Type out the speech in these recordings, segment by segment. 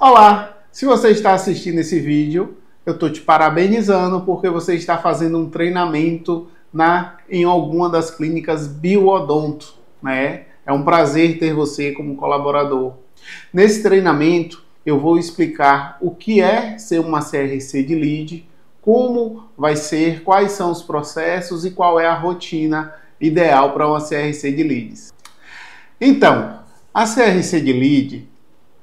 Olá! Se você está assistindo esse vídeo, eu estou te parabenizando porque você está fazendo um treinamento em alguma das clínicas Bioodonto, né? É um prazer ter você como colaborador. Nesse treinamento, eu vou explicar o que é ser uma CRC de lead, como vai ser, quais são os processos e qual é a rotina ideal para uma CRC de leads. Então, a CRC de lead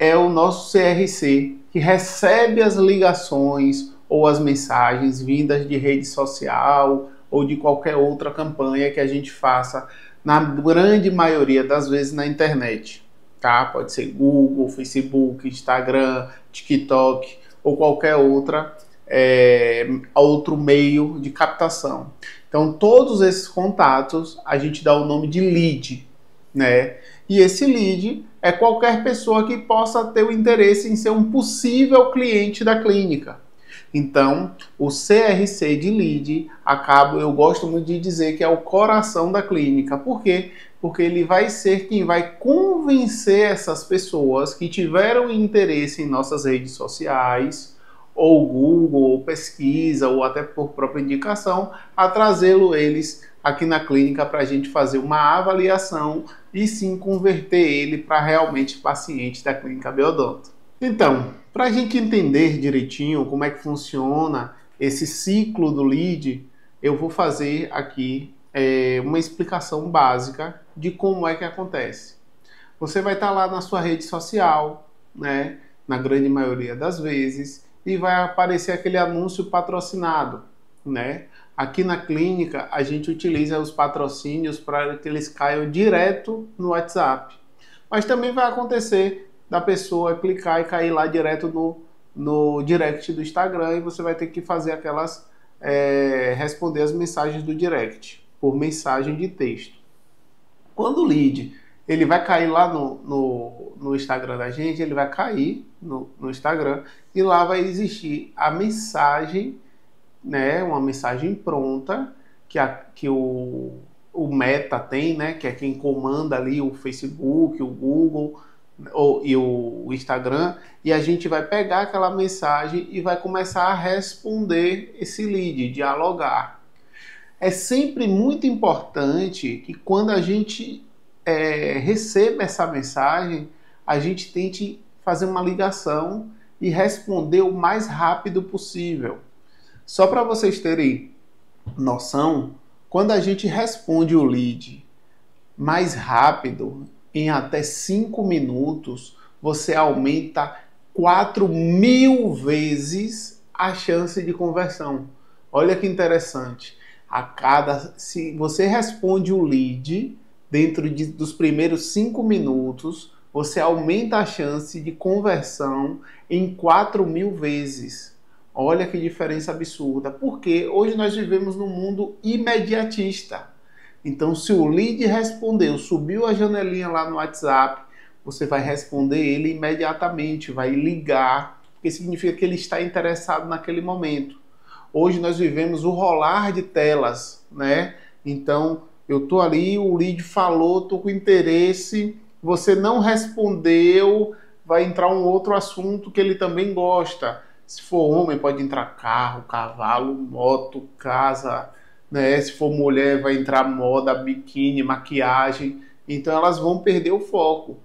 é o nosso CRC que recebe as ligações ou as mensagens vindas de rede social ou de qualquer outra campanha que a gente faça, na grande maioria das vezes na internet, tá? Pode ser Google, Facebook, Instagram, TikTok ou qualquer outro meio de captação. Então, todos esses contatos a gente dá o nome de lead, né? E esse lead é qualquer pessoa que possa ter o interesse em ser um possível cliente da clínica. Então, o CRC de lead eu gosto muito de dizer que é o coração da clínica. Por quê? Porque ele vai ser quem vai convencer essas pessoas que tiveram interesse em nossas redes sociais, ou Google, ou pesquisa, ou até por própria indicação, a trazê-lo eles aqui na clínica para a gente fazer uma avaliação e sim converter ele para realmente paciente da clínica Bioodonto. Então, para a gente entender direitinho como é que funciona esse ciclo do lead, eu vou fazer aqui uma explicação básica de como é que acontece. Você vai estar lá na sua rede social, né, na grande maioria das vezes, e vai aparecer aquele anúncio patrocinado, né? Aqui na clínica, a gente utiliza os patrocínios para que eles caiam direto no WhatsApp. Mas também vai acontecer da pessoa clicar e cair lá direto no direct do Instagram e você vai ter que fazer responder as mensagens do direct por mensagem de texto. Quando o lead ele vai cair lá no Instagram da gente, ele vai cair no Instagram e lá vai existir a mensagem, né, uma mensagem pronta que o Meta tem, né, que é quem comanda ali o Facebook, o Google e o Instagram, e a gente vai pegar aquela mensagem e vai começar a responder esse lead, dialogar. É sempre muito importante que quando a gente receba essa mensagem, a gente tente fazer uma ligação e responder o mais rápido possível. Só para vocês terem noção, quando a gente responde o lead mais rápido, em até 5 minutos, você aumenta 4.000 vezes a chance de conversão. Olha que interessante. Se você responde o lead dentro dos primeiros 5 minutos, você aumenta a chance de conversão em 4.000 vezes. Olha que diferença absurda, porque hoje nós vivemos num mundo imediatista. Então, se o lead respondeu, subiu a janelinha lá no WhatsApp, você vai responder ele imediatamente, vai ligar, porque significa que ele está interessado naquele momento. Hoje nós vivemos o rolar de telas, né? Então, eu tô ali, o lead falou, tô com interesse, você não respondeu, vai entrar um outro assunto que ele também gosta. Se for homem, pode entrar carro, cavalo, moto, casa, né? Se for mulher, vai entrar moda, biquíni, maquiagem. Então elas vão perder o foco.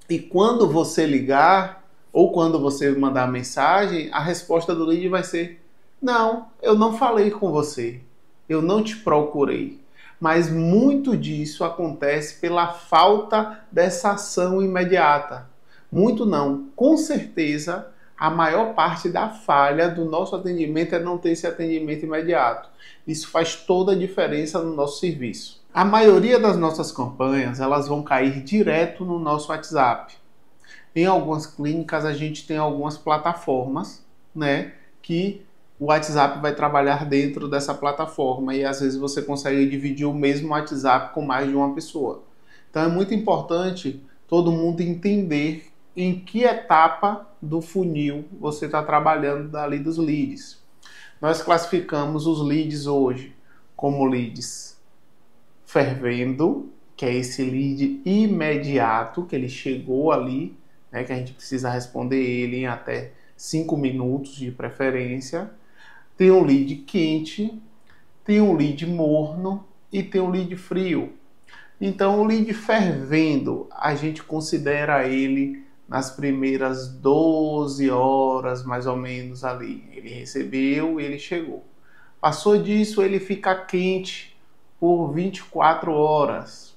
E quando você ligar, ou quando você mandar mensagem, a resposta do lead vai ser: não, eu não falei com você, eu não te procurei. Mas muito disso acontece pela falta dessa ação imediata. Muito não, com certeza a maior parte da falha do nosso atendimento é não ter esse atendimento imediato. Isso faz toda a diferença no nosso serviço. A maioria das nossas campanhas, elas vão cair direto no nosso WhatsApp. Em algumas clínicas, a gente tem algumas plataformas, né, que o WhatsApp vai trabalhar dentro dessa plataforma e às vezes você consegue dividir o mesmo WhatsApp com mais de uma pessoa. Então é muito importante todo mundo entender em que etapa do funil você está trabalhando ali dos leads. Nós classificamos os leads hoje como leads fervendo, que é esse lead imediato, que ele chegou ali, né, que a gente precisa responder ele em até 5 minutos de preferência. Tem um lead quente, tem um lead morno e tem um lead frio. Então, o lead fervendo, a gente considera ele nas primeiras 12 horas, mais ou menos ali. Ele recebeu, ele chegou. Passou disso, ele fica quente por 24 horas.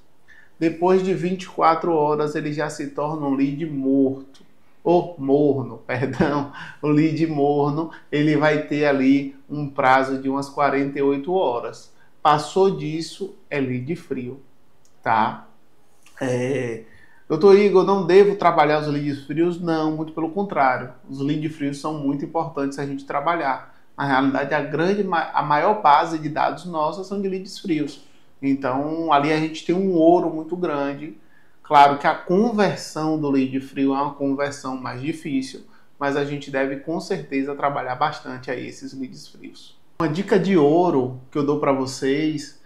Depois de 24 horas, ele já se torna um lead morto. Ou morno, perdão. O lead morno, ele vai ter ali um prazo de umas 48 horas. Passou disso, é lead frio. Tá? Doutor Igor, não devo trabalhar os leads frios? Não, muito pelo contrário. Os leads frios são muito importantes a gente trabalhar. Na realidade, a maior base de dados nossa são de leads frios. Então, ali a gente tem um ouro muito grande. Claro que a conversão do lead frio é uma conversão mais difícil, mas a gente deve com certeza trabalhar bastante aí esses leads frios. Uma dica de ouro que eu dou para vocês: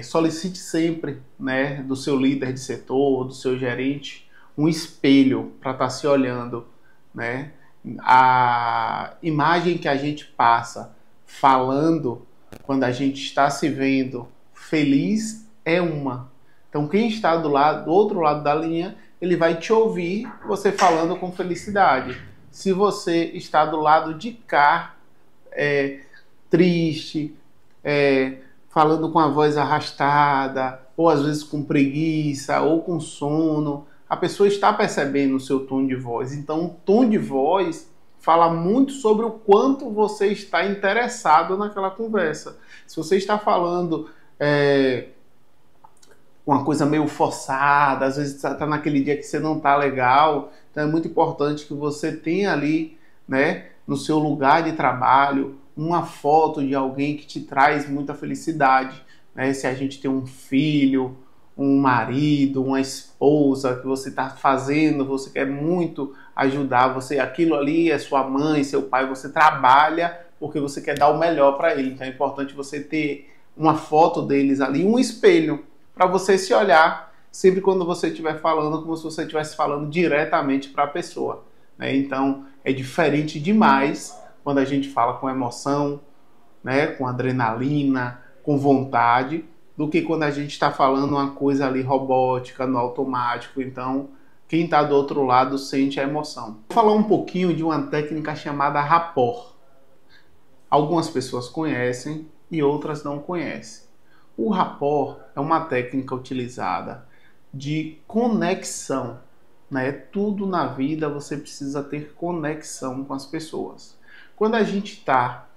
solicite sempre, né, do seu líder de setor, do seu gerente, um espelho para estar se olhando, né? A imagem que a gente passa falando, quando a gente está se vendo feliz, é uma. Então, quem está do outro lado da linha, ele vai te ouvir você falando com felicidade. Se você está do lado de cá, triste, falando com a voz arrastada, ou às vezes com preguiça, ou com sono, a pessoa está percebendo o seu tom de voz. Então, o tom de voz fala muito sobre o quanto você está interessado naquela conversa. Se você está falando uma coisa meio forçada, às vezes está naquele dia que você não está legal, então é muito importante que você tenha ali, né, no seu lugar de trabalho, uma foto de alguém que te traz muita felicidade, né? Se a gente tem um filho, um marido, uma esposa que você está fazendo, você quer muito ajudar, aquilo ali é sua mãe, seu pai, você trabalha porque você quer dar o melhor para ele. Então é importante você ter uma foto deles ali, um espelho, para você se olhar sempre quando você estiver falando, como se você estivesse falando diretamente para a pessoa, né? Então é diferente demais quando a gente fala com emoção, né, com adrenalina, com vontade, do que quando a gente está falando uma coisa ali robótica, no automático. Então, quem está do outro lado sente a emoção. Vou falar um pouquinho de uma técnica chamada rapport. Algumas pessoas conhecem e outras não conhecem. O rapport é uma técnica utilizada de conexão, né? Tudo na vida você precisa ter conexão com as pessoas. Quando a gente está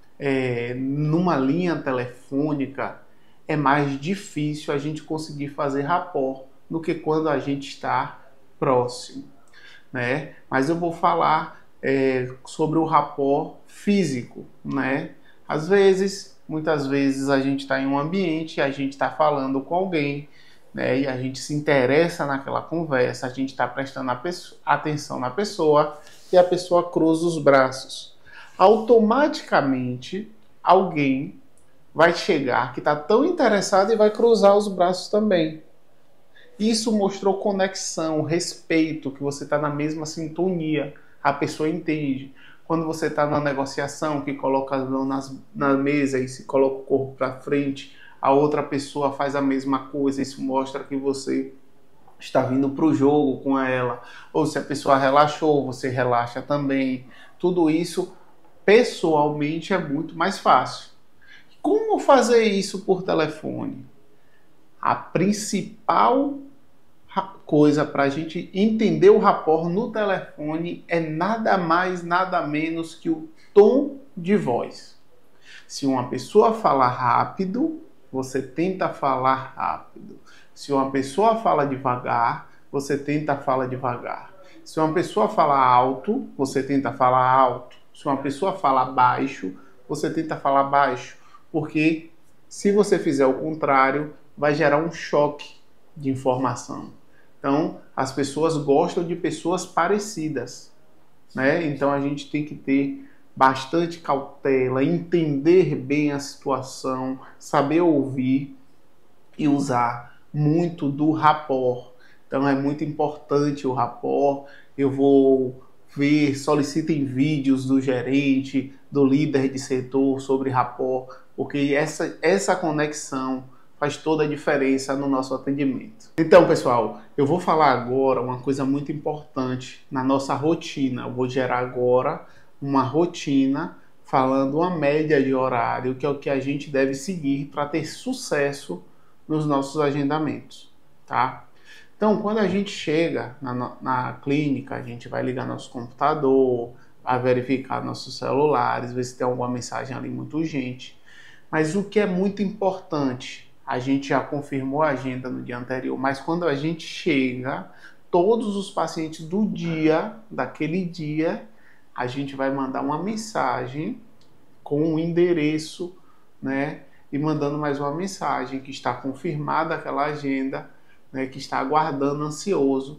numa linha telefônica, é mais difícil a gente conseguir fazer rapport do que quando a gente está próximo, né? Mas eu vou falar sobre o rapport físico, né? Muitas vezes a gente está em um ambiente, a gente está falando com alguém, né? E a gente se interessa naquela conversa, a gente está prestando atenção na pessoa e a pessoa cruza os braços. Automaticamente alguém vai chegar que está tão interessado e vai cruzar os braços também. Isso mostrou conexão, respeito, que você está na mesma sintonia. A pessoa entende. Quando você está numa negociação, que coloca as mãos na mesa e se coloca o corpo para frente, a outra pessoa faz a mesma coisa. Isso mostra que você está vindo para o jogo com ela. Ou se a pessoa relaxou, você relaxa também. Tudo isso, pessoalmente, é muito mais fácil. Como fazer isso por telefone? A principal coisa para a gente entender o rapport no telefone é nada mais, nada menos que o tom de voz. Se uma pessoa fala rápido, você tenta falar rápido. Se uma pessoa fala devagar, você tenta falar devagar. Se uma pessoa fala alto, você tenta falar alto. Se uma pessoa fala baixo, você tenta falar baixo. Porque se você fizer o contrário, vai gerar um choque de informação. Então, as pessoas gostam de pessoas parecidas, né? Então, a gente tem que ter bastante cautela, entender bem a situação, saber ouvir e usar muito do rapport. Então, é muito importante o rapport. eu vou ver, solicitem vídeos do gerente, do líder de setor sobre rapport, porque essa conexão faz toda a diferença no nosso atendimento. Então, pessoal, eu vou falar agora uma coisa muito importante na nossa rotina. Eu vou gerar agora uma rotina falando uma média de horário, que é o que a gente deve seguir para ter sucesso nos nossos agendamentos, tá? Então, quando a gente chega na clínica, a gente vai ligar nosso computador, vai verificar nossos celulares, ver se tem alguma mensagem ali muito urgente. Mas o que é muito importante, a gente já confirmou a agenda no dia anterior, mas quando a gente chega, todos os pacientes do dia, daquele dia, a gente vai mandar uma mensagem com o endereço, né? E mandando mais uma mensagem que está confirmada aquela agenda, né? Que está aguardando ansioso,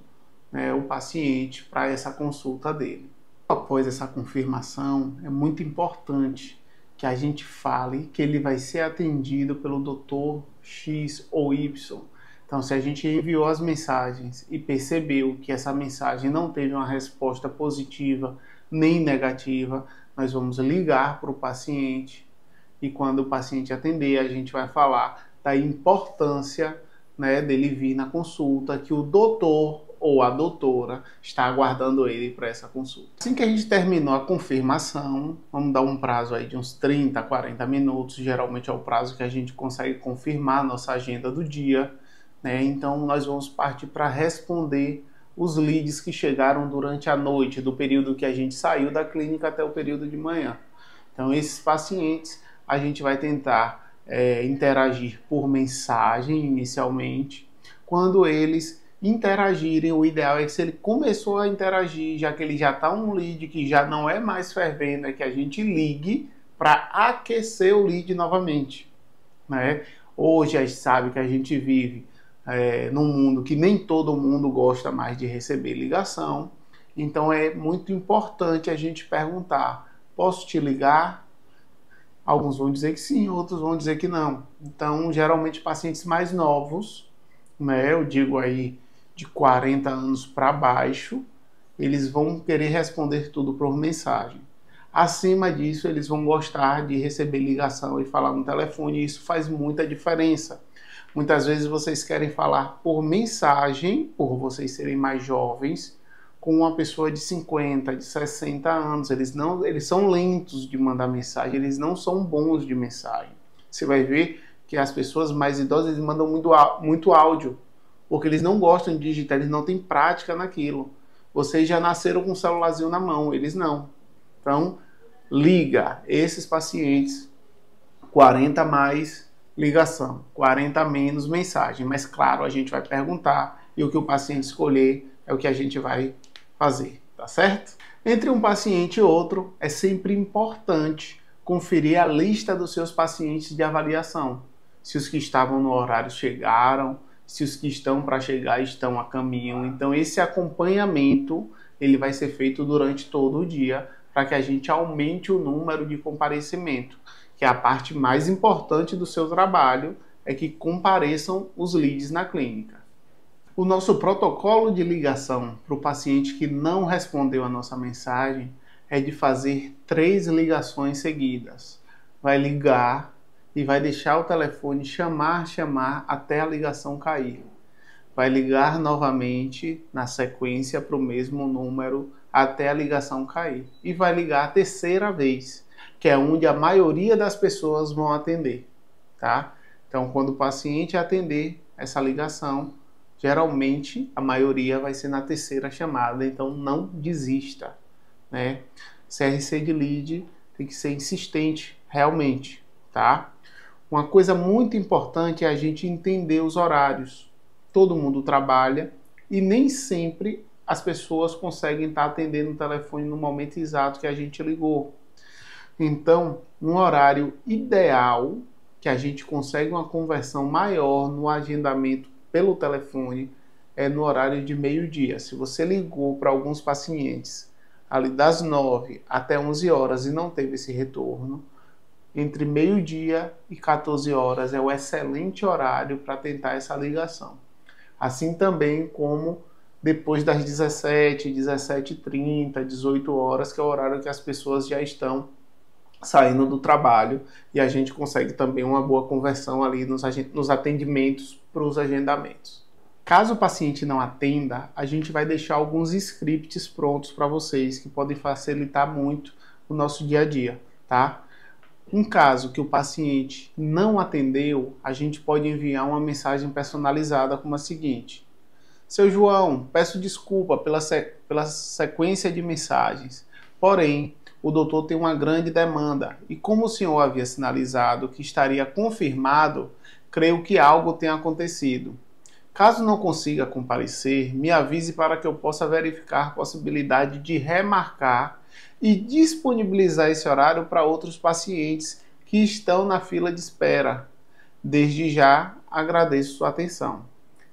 né, o paciente para essa consulta dele. Após essa confirmação, é muito importante que a gente fale que ele vai ser atendido pelo doutor X ou Y. Então, se a gente enviou as mensagens e percebeu que essa mensagem não teve uma resposta positiva nem negativa, nós vamos ligar para o paciente e quando o paciente atender, a gente vai falar da importância, né, dele vir na consulta, que o doutor ou a doutora está aguardando ele para essa consulta. Assim que a gente terminou a confirmação, vamos dar um prazo aí de uns 30, 40 minutos, geralmente é o prazo que a gente consegue confirmar a nossa agenda do dia, né? Então nós vamos partir para responder os leads que chegaram durante a noite, do período que a gente saiu da clínica até o período de manhã. Então esses pacientes a gente vai tentar interagir por mensagem inicialmente. Quando eles interagirem, o ideal é que se ele começou a interagir, já que ele já está um lead que já não é mais fervendo, é que a gente ligue para aquecer o lead novamente, né? Hoje a gente sabe que a gente vive num mundo que nem todo mundo gosta mais de receber ligação, então é muito importante a gente perguntar: posso te ligar? Alguns vão dizer que sim, outros vão dizer que não. Então, geralmente pacientes mais novos, né, eu digo aí de 40 anos para baixo, eles vão querer responder tudo por mensagem. Acima disso, eles vão gostar de receber ligação e falar no telefone, e isso faz muita diferença. Muitas vezes vocês querem falar por mensagem, por vocês serem mais jovens, com uma pessoa de 50, de 60 anos. Eles são lentos de mandar mensagem, eles não são bons de mensagem. Você vai ver que as pessoas mais idosas eles mandam muito áudio, porque eles não gostam de digitar, eles não têm prática naquilo. Vocês já nasceram com um celularzinho na mão, eles não. Então, liga esses pacientes, 40 mais ligação, 40 menos mensagem. Mas claro, a gente vai perguntar e o que o paciente escolher é o que a gente vai fazer, tá certo? Entre um paciente e outro, é sempre importante conferir a lista dos seus pacientes de avaliação. Se os que estavam no horário chegaram, se os que estão para chegar estão a caminho. Então esse acompanhamento ele vai ser feito durante todo o dia para que a gente aumente o número de comparecimento, que é a parte mais importante do seu trabalho, é que compareçam os leads na clínica. O nosso protocolo de ligação para o paciente que não respondeu a nossa mensagem é de fazer 3 ligações seguidas. Vai ligar e vai deixar o telefone chamar até a ligação cair. Vai ligar novamente na sequência para o mesmo número até a ligação cair. E vai ligar a terceira vez, que é onde a maioria das pessoas vão atender, tá? Então, quando o paciente atender essa ligação, geralmente a maioria vai ser na terceira chamada, então não desista, né? CRC de lead tem que ser insistente realmente, tá? Uma coisa muito importante é a gente entender os horários. Todo mundo trabalha e nem sempre as pessoas conseguem estar atendendo o telefone no momento exato que a gente ligou. Então, um horário ideal que a gente consegue uma conversão maior no agendamento pelo telefone é no horário de meio-dia. Se você ligou para alguns pacientes ali das 9 até 11 horas e não teve esse retorno, entre meio-dia e 14 horas é o excelente horário para tentar essa ligação. Assim também como depois das 17, 17h30, 18 horas, que é o horário que as pessoas já estão saindo do trabalho e a gente consegue também uma boa conversão ali nos atendimentos para os agendamentos. Caso o paciente não atenda, a gente vai deixar alguns scripts prontos para vocês que podem facilitar muito o nosso dia a dia, tá? Um caso que o paciente não atendeu, a gente pode enviar uma mensagem personalizada como a seguinte: Seu João, peço desculpa pela sequência de mensagens, porém, o doutor tem uma grande demanda e como o senhor havia sinalizado que estaria confirmado, creio que algo tenha acontecido. Caso não consiga comparecer, me avise para que eu possa verificar a possibilidade de remarcar e disponibilizar esse horário para outros pacientes que estão na fila de espera. Desde já, agradeço sua atenção.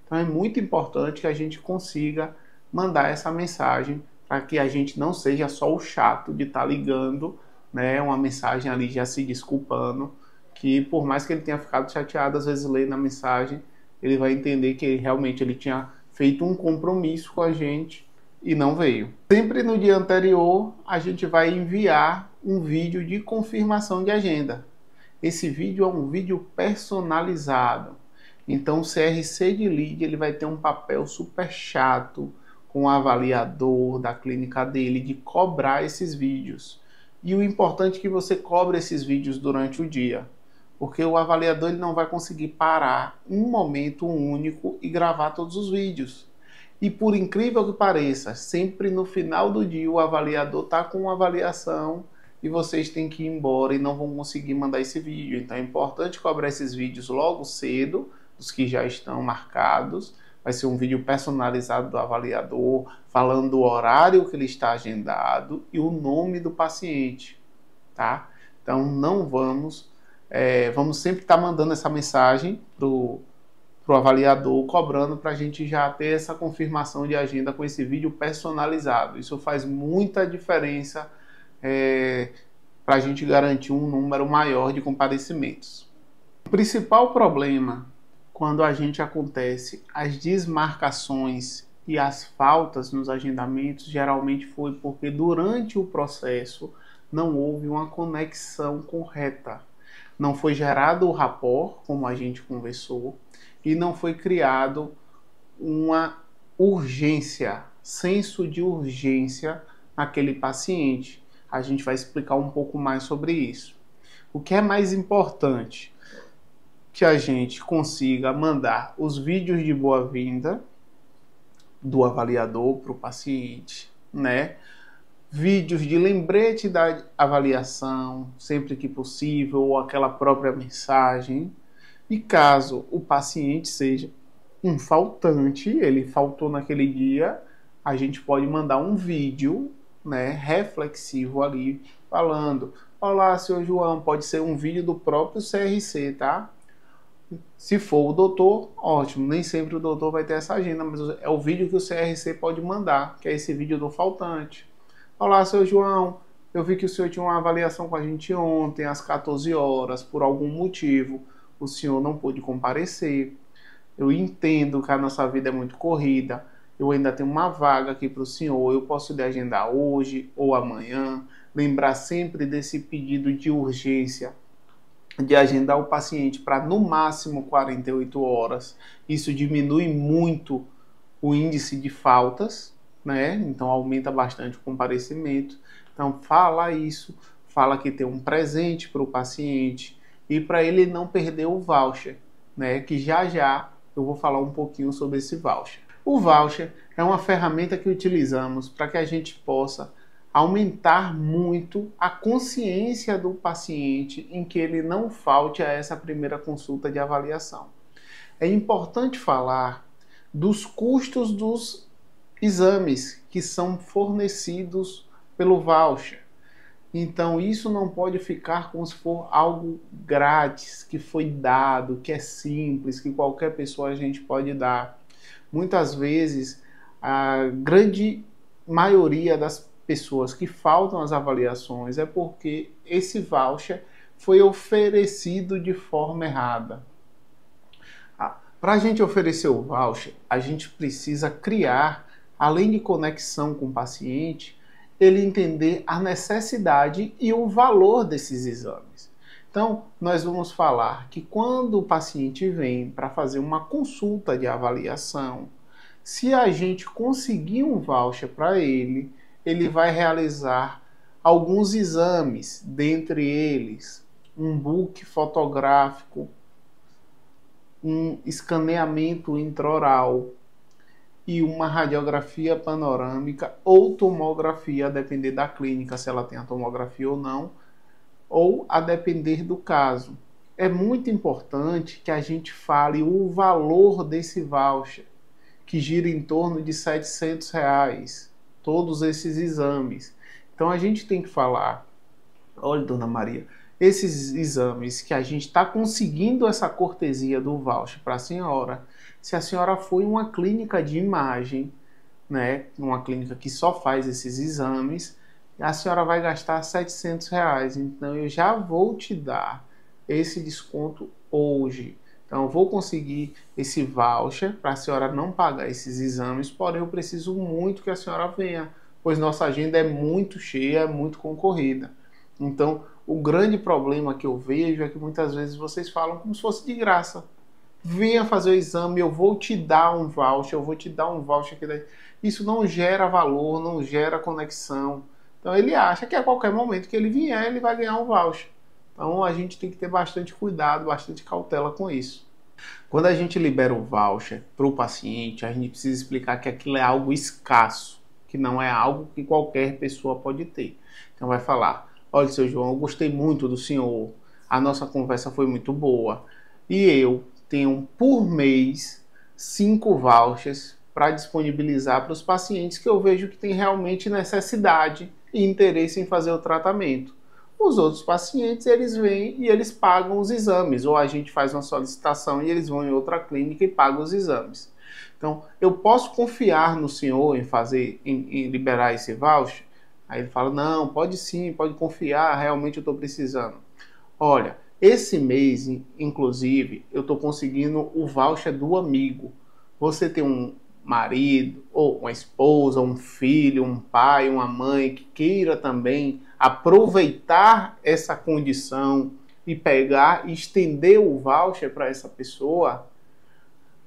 Então é muito importante que a gente consiga mandar essa mensagem para que a gente não seja só o chato de estar ligando, né, uma mensagem ali já se desculpando, que por mais que ele tenha ficado chateado, às vezes lê na mensagem, ele vai entender que realmente ele tinha feito um compromisso com a gente e não veio. Sempre no dia anterior, a gente vai enviar um vídeo de confirmação de agenda. Esse vídeo é um vídeo personalizado. Então o CRC de lead ele vai ter um papel super chato com o avaliador da clínica dele de cobrar esses vídeos. E o importante é que você cobre esses vídeos durante o dia, porque o avaliador ele não vai conseguir parar um momento único e gravar todos os vídeos. E por incrível que pareça, sempre no final do dia o avaliador está com uma avaliação e vocês têm que ir embora e não vão conseguir mandar esse vídeo. Então é importante cobrar esses vídeos logo cedo, os que já estão marcados. Vai ser um vídeo personalizado do avaliador, falando do horário que ele está agendado e o nome do paciente, tá? Então não vamos sempre estar mandando essa mensagem pro avaliador, cobrando para a gente já ter essa confirmação de agenda com esse vídeo personalizado. Isso faz muita diferença para a gente garantir um número maior de comparecimentos. O principal problema quando a gente acontece as desmarcações e as faltas nos agendamentos, geralmente foi porque durante o processo não houve uma conexão correta. Não foi gerado o rapport, como a gente conversou, e não foi criado uma urgência, senso de urgência naquele paciente. A gente vai explicar um pouco mais sobre isso. O que é mais importante? Que a gente consiga mandar os vídeos de boa-vinda do avaliador para o paciente, né? Vídeos de lembrete da avaliação, sempre que possível, ou aquela própria mensagem. E caso o paciente seja um faltante, ele faltou naquele dia, a gente pode mandar um vídeo, né, reflexivo ali, falando: olá, seu João, pode ser um vídeo do próprio CRC, tá? Se for o doutor, ótimo, nem sempre o doutor vai ter essa agenda, mas é o vídeo que o CRC pode mandar, que é esse vídeo do faltante. Olá, seu João, eu vi que o senhor tinha uma avaliação com a gente ontem, às 14 horas, por algum motivo o senhor não pôde comparecer. Eu entendo que a nossa vida é muito corrida, eu ainda tenho uma vaga aqui para o senhor, eu posso lhe agendar hoje ou amanhã. Lembrar sempre desse pedido de urgência, de agendar o paciente para no máximo 48 horas. Isso diminui muito o índice de faltas, né? Então aumenta bastante o comparecimento. Então fala isso, fala que tem um presente para o paciente e para ele não perder o voucher, né? Que já já eu vou falar um pouquinho sobre esse voucher. O voucher é uma ferramenta que utilizamos para que a gente possa aumentar muito a consciência do paciente em que ele não falte a essa primeira consulta de avaliação. É importante falar dos custos dos exames que são fornecidos pelo voucher. Então isso não pode ficar como se for algo grátis, que foi dado, que é simples, que qualquer pessoa a gente pode dar. Muitas vezes a grande maioria das pessoas que faltam às avaliações é porque esse voucher foi oferecido de forma errada. Para a gente oferecer o voucher, a gente precisa criar além de conexão com o paciente, ele entender a necessidade e o valor desses exames. Então, nós vamos falar que quando o paciente vem para fazer uma consulta de avaliação, se a gente conseguir um voucher para ele, ele vai realizar alguns exames, dentre eles um book fotográfico, um escaneamento intraoral e uma radiografia panorâmica ou tomografia, a depender da clínica, se ela tem a tomografia ou não, ou a depender do caso. É muito importante que a gente fale o valor desse voucher, que gira em torno de R$700, todos esses exames. Então a gente tem que falar, olha, dona Maria, esses exames que a gente está conseguindo essa cortesia do voucher para a senhora, se a senhora for em uma clínica de imagem, né, uma clínica que só faz esses exames, a senhora vai gastar R$700. Então eu já vou te dar esse desconto hoje. Então eu vou conseguir esse voucher para a senhora não pagar esses exames, porém eu preciso muito que a senhora venha, pois nossa agenda é muito cheia, é muito concorrida. Então, o grande problema que eu vejo é que muitas vezes vocês falam como se fosse de graça. Venha fazer o exame, eu vou te dar um voucher, eu vou te dar um voucher. Isso não gera valor, não gera conexão. Então, ele acha que a qualquer momento que ele vier, ele vai ganhar um voucher. Então, a gente tem que ter bastante cuidado, bastante cautela com isso. Quando a gente libera o voucher para o paciente, a gente precisa explicar que aquilo é algo escasso, que não é algo que qualquer pessoa pode ter. Então, vai falar: olha, seu João, eu gostei muito do senhor, a nossa conversa foi muito boa e eu tenho por mês 5 vouchers para disponibilizar para os pacientes que eu vejo que tem realmente necessidade e interesse em fazer o tratamento. Os outros pacientes, eles vêm e eles pagam os exames, ou a gente faz uma solicitação e eles vão em outra clínica e pagam os exames. Então, eu posso confiar no senhor em liberar esse voucher? Aí ele fala: não, pode sim, pode confiar, realmente eu estou precisando. Olha, esse mês, inclusive, eu estou conseguindo o voucher do amigo. Você tem um marido, ou uma esposa, um filho, um pai, uma mãe que queira também aproveitar essa condição e pegar e estender o voucher para essa pessoa?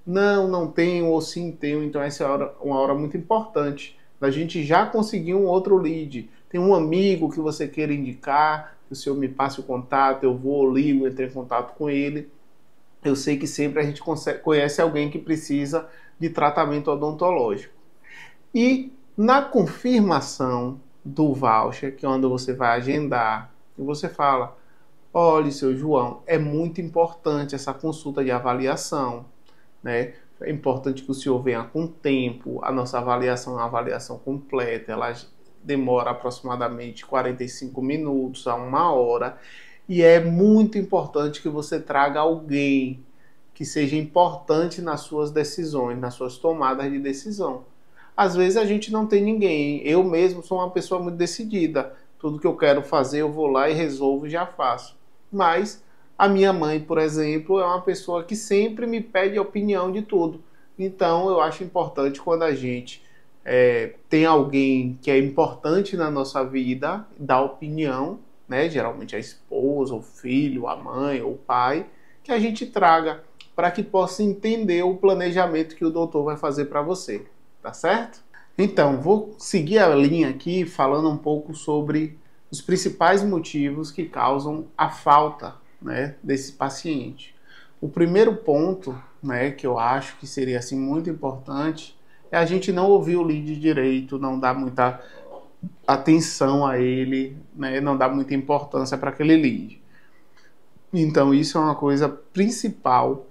Não, não tenho, ou sim tenho. Então essa é uma hora muito importante da gente já conseguir um outro lead. Tem um amigo que você queira indicar, que o senhor me passe o contato, eu vou, ligo, entro em contato com ele. Eu sei que sempre a gente conhece alguém que precisa de tratamento odontológico. E na confirmação do voucher, que é onde você vai agendar, e você fala: olha, seu João, é muito importante essa consulta de avaliação, né? É importante que o senhor venha com tempo. A nossa avaliação é uma avaliação completa, ela demora aproximadamente 45 minutos a 1 hora, e é muito importante que você traga alguém que seja importante nas suas decisões, nas suas tomadas de decisão. Às vezes a gente não tem ninguém. Eu mesmo sou uma pessoa muito decidida. Tudo que eu quero fazer, eu vou lá e resolvo e já faço. Mas a minha mãe, por exemplo, é uma pessoa que sempre me pede opinião de tudo. Então eu acho importante quando a gente tem alguém que é importante na nossa vida, dá opinião, né? Geralmente a esposa, o filho, a mãe ou o pai, que a gente traga para que possa entender o planejamento que o doutor vai fazer para você, tá certo? Então, vou seguir a linha aqui falando um pouco sobre os principais motivos que causam a falta, né, desse paciente. O primeiro ponto, né, que eu acho que seria assim muito importante é a gente não ouvir o lead direito, não dar muita atenção a ele, né, não dar muita importância para aquele lead. Então isso é uma coisa principal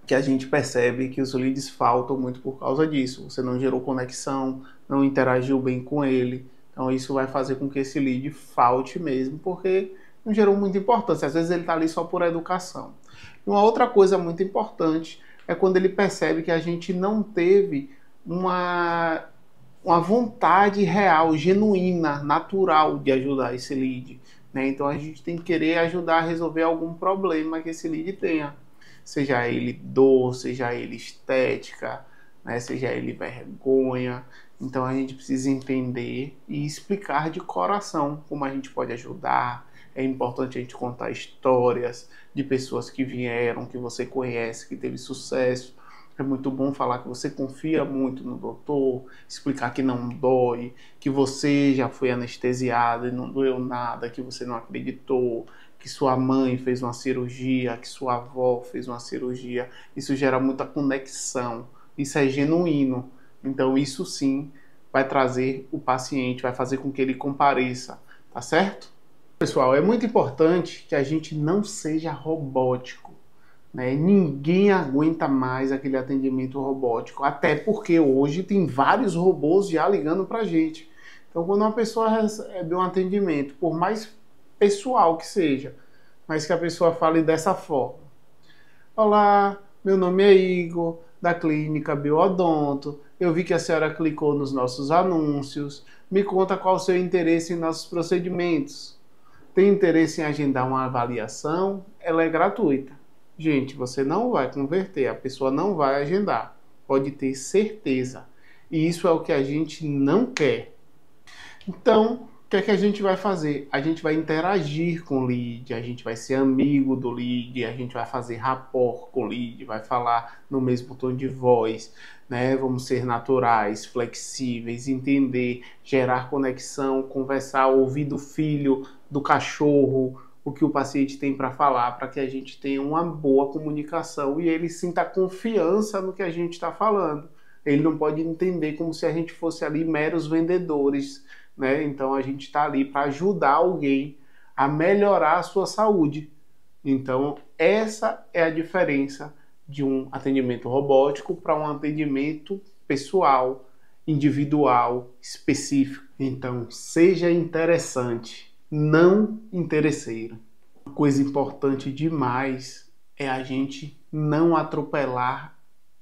que a gente percebe que os leads faltam muito por causa disso. Você não gerou conexão, não interagiu bem com ele. Então isso vai fazer com que esse lead falte mesmo, porque não gerou muita importância. Às vezes ele está ali só por educação. E uma outra coisa muito importante é quando ele percebe que a gente não teve uma vontade real, genuína, natural de ajudar esse lead, né? Então a gente tem que querer ajudar a resolver algum problema que esse lead tenha. Seja ele dor, seja ele estética, né? Seja ele vergonha. Então a gente precisa entender e explicar de coração como a gente pode ajudar. É importante a gente contar histórias de pessoas que vieram, que você conhece, que teve sucesso. É muito bom falar que você confia muito no doutor, explicar que não dói, que você já foi anestesiado e não doeu nada, que você não acreditou, que sua mãe fez uma cirurgia, que sua avó fez uma cirurgia. Isso gera muita conexão, isso é genuíno. Então isso sim vai trazer o paciente, vai fazer com que ele compareça, tá certo? Pessoal, é muito importante que a gente não seja robótico, né? Ninguém aguenta mais aquele atendimento robótico, até porque hoje tem vários robôs já ligando pra gente. Então quando uma pessoa recebe um atendimento, por mais pessoal que seja, mas que a pessoa fale dessa forma: olá, meu nome é Igor, da clínica Bioodonto. Eu vi que a senhora clicou nos nossos anúncios. Me conta qual o seu interesse em nossos procedimentos. Tem interesse em agendar uma avaliação? Ela é gratuita. Gente, você não vai converter, a pessoa não vai agendar. Pode ter certeza. E isso é o que a gente não quer. Então, o que é que a gente vai fazer? A gente vai interagir com o lead, a gente vai ser amigo do lead, a gente vai fazer rapport com o lead, vai falar no mesmo tom de voz, né? Vamos ser naturais, flexíveis, entender, gerar conexão, conversar, ouvir do filho, do cachorro, o que o paciente tem para falar, para que a gente tenha uma boa comunicação e ele sinta confiança no que a gente está falando. Ele não pode entender como se a gente fosse ali meros vendedores, né? Então a gente está ali para ajudar alguém a melhorar a sua saúde. Então essa é a diferença de um atendimento robótico para um atendimento pessoal, individual, específico. Então seja interessante, não interesseiro. Uma coisa importante demais é a gente não atropelar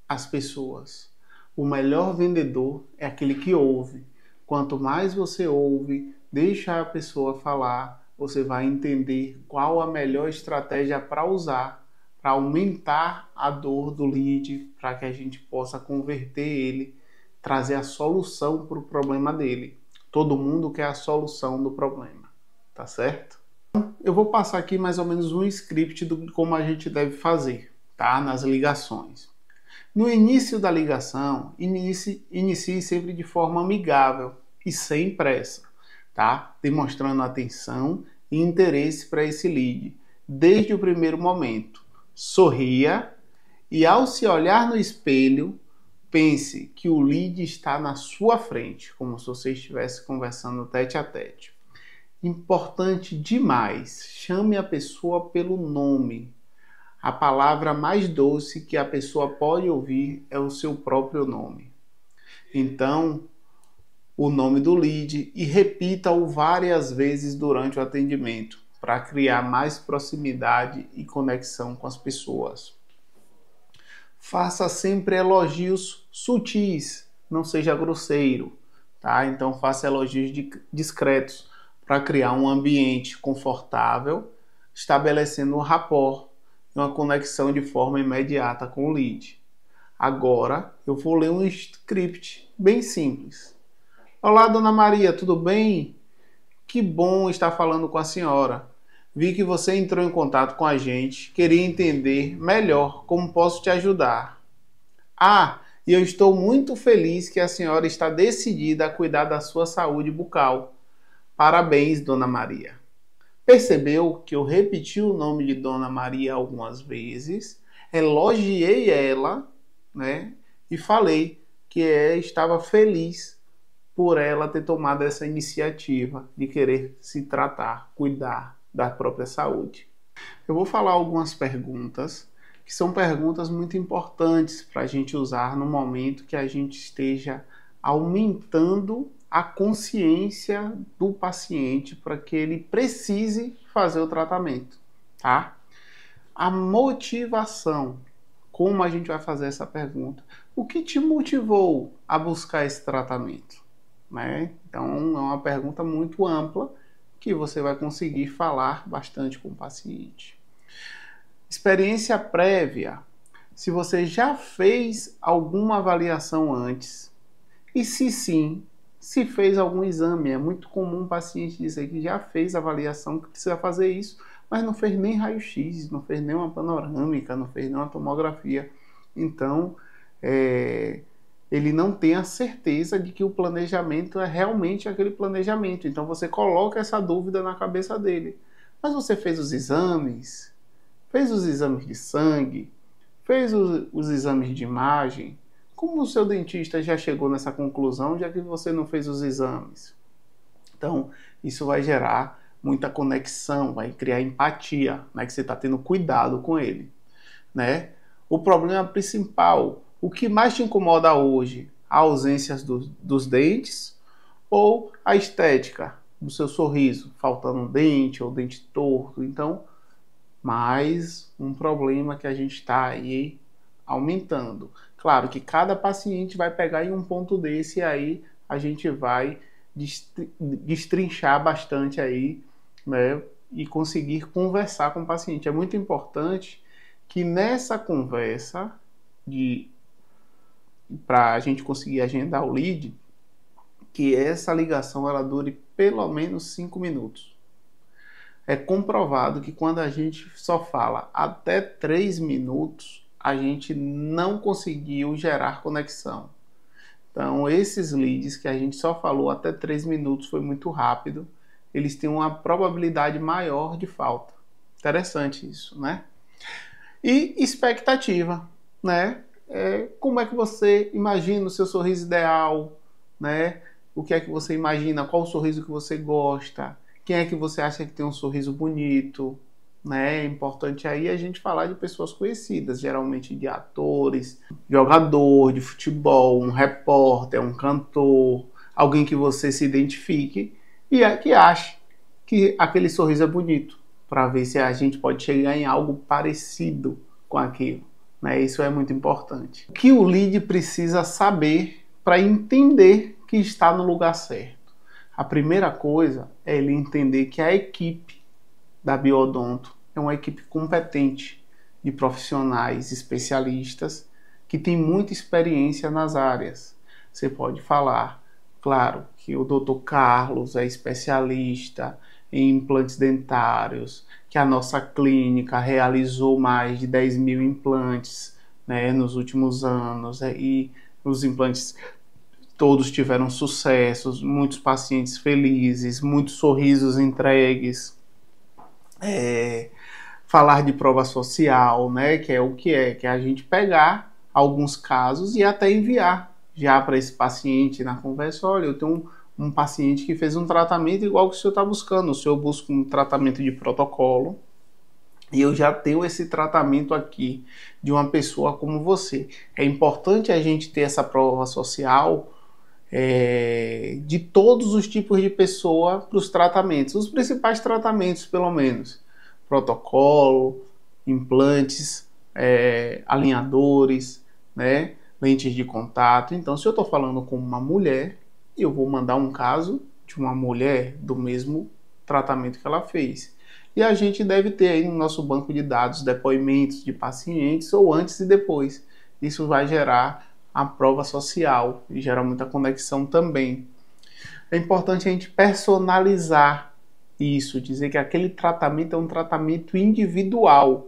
as pessoas. O melhor vendedor é aquele que ouve. Quanto mais você ouve, deixa a pessoa falar, você vai entender qual a melhor estratégia para usar, para aumentar a dor do lead, para que a gente possa converter ele, trazer a solução para o problema dele. Todo mundo quer a solução do problema, tá certo? Eu vou passar aqui mais ou menos um script de como a gente deve fazer, tá? Nas ligações. No início da ligação, inicie sempre de forma amigável e sem pressa, tá? Demonstrando atenção e interesse para esse lead. Desde o primeiro momento, sorria e ao se olhar no espelho, pense que o lead está na sua frente, como se você estivesse conversando tete a tete. Importante demais, chame a pessoa pelo nome. A palavra mais doce que a pessoa pode ouvir é o seu próprio nome. Então, o nome do lead e repita-o várias vezes durante o atendimento para criar mais proximidade e conexão com as pessoas. Faça sempre elogios sutis, não seja grosseiro, tá? Então faça elogios discretos para criar um ambiente confortável, estabelecendo um rapport, uma conexão de forma imediata com o lead. Agora eu vou ler um script bem simples. Olá, Dona Maria, tudo bem? Que bom estar falando com a senhora. Vi que você entrou em contato com a gente, queria entender melhor como posso te ajudar. Ah, e eu estou muito feliz que a senhora está decidida a cuidar da sua saúde bucal. Parabéns, Dona Maria. Percebeu que eu repeti o nome de Dona Maria algumas vezes, elogiei ela, né? E falei que estava feliz por ela ter tomado essa iniciativa de querer se tratar, cuidar da própria saúde. Eu vou falar algumas perguntas, que são perguntas muito importantes para a gente usar no momento que a gente esteja aumentando a consciência do paciente para que ele precise fazer o tratamento, tá? A motivação. Como a gente vai fazer essa pergunta? O que te motivou a buscar esse tratamento? Né? Então, é uma pergunta muito ampla que você vai conseguir falar bastante com o paciente. Experiência prévia. se você já fez alguma avaliação antes e, se sim, se fez algum exame. É muito comum o paciente dizer que já fez avaliação, que precisa fazer isso, mas não fez nem raio-x, não fez nenhuma panorâmica, não fez nenhuma tomografia. Então, ele não tem a certeza de que o planejamento é realmente aquele planejamento. Então, você coloca essa dúvida na cabeça dele. Mas você fez os exames? Fez os exames de sangue? Fez os exames de imagem? Como o seu dentista já chegou nessa conclusão, já que você não fez os exames? Então, isso vai gerar muita conexão, vai criar empatia, né? Que você está tendo cuidado com ele, né? O problema principal, o que mais te incomoda hoje? A ausência dos dentes ou a estética do seu sorriso? Faltando um dente ou dente torto? Então, mais um problema que a gente está aí aumentando. Claro que cada paciente vai pegar em um ponto desse e aí a gente vai destrinchar bastante aí, né, e conseguir conversar com o paciente. É muito importante que nessa conversa, para a gente conseguir agendar o lead, que essa ligação ela dure pelo menos 5 minutos. É comprovado que quando a gente só fala até 3 minutos, a gente não conseguiu gerar conexão. Então, esses leads que a gente só falou até 3 minutos foi muito rápido, eles têm uma probabilidade maior de falta. Interessante isso, né? E expectativa, né? Como é que você imagina o seu sorriso ideal, né? O que é que você imagina? Qual o sorriso que você gosta? Quem é que você acha que tem um sorriso bonito? Né? É importante aí a gente falar de pessoas conhecidas, geralmente de atores, jogador de futebol, um repórter, um cantor, alguém que você se identifique e que ache que aquele sorriso é bonito, para ver se a gente pode chegar em algo parecido com aquilo. Né? Isso é muito importante. O que o lead precisa saber para entender que está no lugar certo? A primeira coisa é ele entender que a equipe da Biodonto é uma equipe competente de profissionais especialistas que tem muita experiência nas áreas. Você pode falar, claro, que o Dr. Carlos é especialista em implantes dentários, que a nossa clínica realizou mais de 10 mil implantes, né, nos últimos anos, e os implantes todos tiveram sucessos, muitos pacientes felizes, muitos sorrisos entregues. Falar de prova social, né, que é a gente pegar alguns casos e até enviar já para esse paciente na conversa. Olha, eu tenho um paciente que fez um tratamento igual que o senhor está buscando. O senhor busca um tratamento de protocolo e eu já tenho esse tratamento aqui de uma pessoa como você. É importante a gente ter essa prova social de todos os tipos de pessoa para os tratamentos, os principais tratamentos pelo menos, protocolo, implantes, alinhadores, né, lentes de contato. Então, se eu estou falando com uma mulher, eu vou mandar um caso de uma mulher do mesmo tratamento que ela fez. E a gente deve ter aí no nosso banco de dados depoimentos de pacientes ou antes e depois. Isso vai gerar a prova social e gera muita conexão também. É importante a gente personalizar isso, dizer que aquele tratamento é um tratamento individual,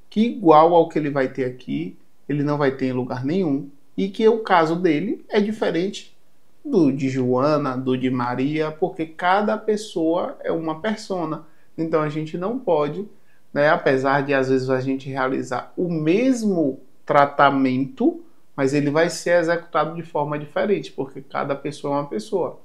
que igual ao que ele vai ter aqui, ele não vai ter em lugar nenhum, e que o caso dele é diferente do de Joana, do de Maria, porque cada pessoa é uma persona. Então a gente não pode, né, apesar de às vezes a gente realizar o mesmo tratamento, mas ele vai ser executado de forma diferente, porque cada pessoa é uma pessoa.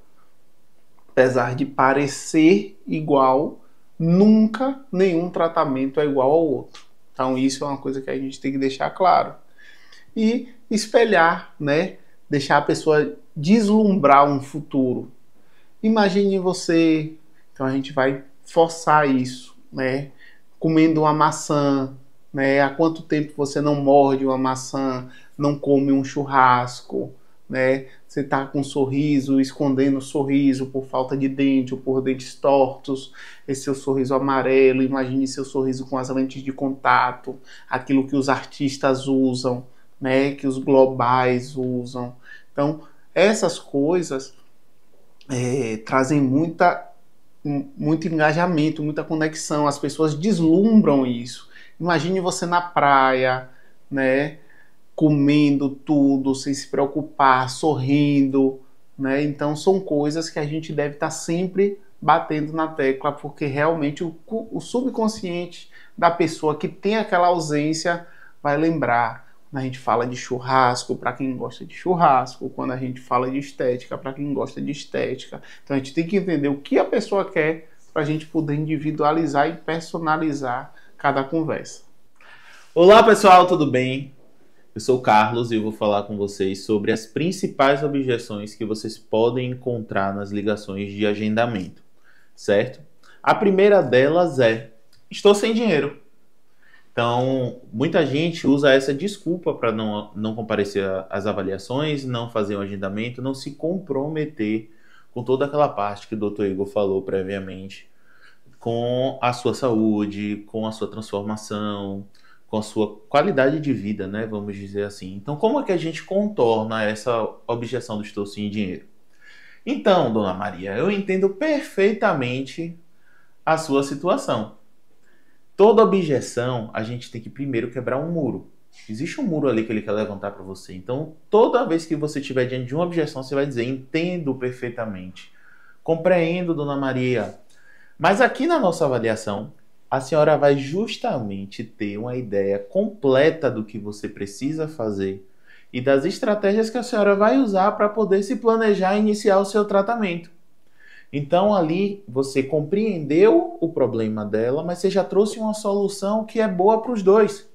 Apesar de parecer igual, nunca nenhum tratamento é igual ao outro. Então isso é uma coisa que a gente tem que deixar claro. E espelhar, né? Deixar a pessoa deslumbrar um futuro. Imagine você, então a gente vai forçar isso, né? Comendo uma maçã, né? Há quanto tempo você não morde uma maçã, não come um churrasco, né? Você está com um sorriso, escondendo o sorriso por falta de dente ou por dentes tortos, esse seu sorriso amarelo, imagine seu sorriso com as lentes de contato, aquilo que os artistas usam, né? Que os globais usam. Então, essas coisas trazem muito engajamento, muita conexão, as pessoas deslumbram isso. Imagine você na praia, né? Comendo tudo, sem se preocupar, sorrindo, né? Então são coisas que a gente deve estar sempre batendo na tecla, porque realmente o subconsciente da pessoa que tem aquela ausência vai lembrar. Quando a gente fala de churrasco, para quem gosta de churrasco, quando a gente fala de estética, para quem gosta de estética. Então a gente tem que entender o que a pessoa quer para a gente poder individualizar e personalizar cada conversa. Olá pessoal, tudo bem? Eu sou o Carlos e eu vou falar com vocês sobre as principais objeções que vocês podem encontrar nas ligações de agendamento, certo? A primeira delas é: estou sem dinheiro. Então, muita gente usa essa desculpa para não comparecer às avaliações, não fazer um agendamento, não se comprometer com toda aquela parte que o Dr. Igor falou previamente, com a sua saúde, com a sua transformação, com a sua qualidade de vida, né? Vamos dizer assim. Então, como é que a gente contorna essa objeção do estou sem dinheiro? Então, dona Maria, eu entendo perfeitamente a sua situação. Toda objeção, a gente tem que primeiro quebrar um muro. Existe um muro ali que ele quer levantar para você. Então, toda vez que você estiver diante de uma objeção, você vai dizer: entendo perfeitamente, compreendo, dona Maria. Mas aqui na nossa avaliação, a senhora vai justamente ter uma ideia completa do que você precisa fazer e das estratégias que a senhora vai usar para poder se planejar e iniciar o seu tratamento. Então ali você compreendeu o problema dela, mas você já trouxe uma solução que é boa para os dois.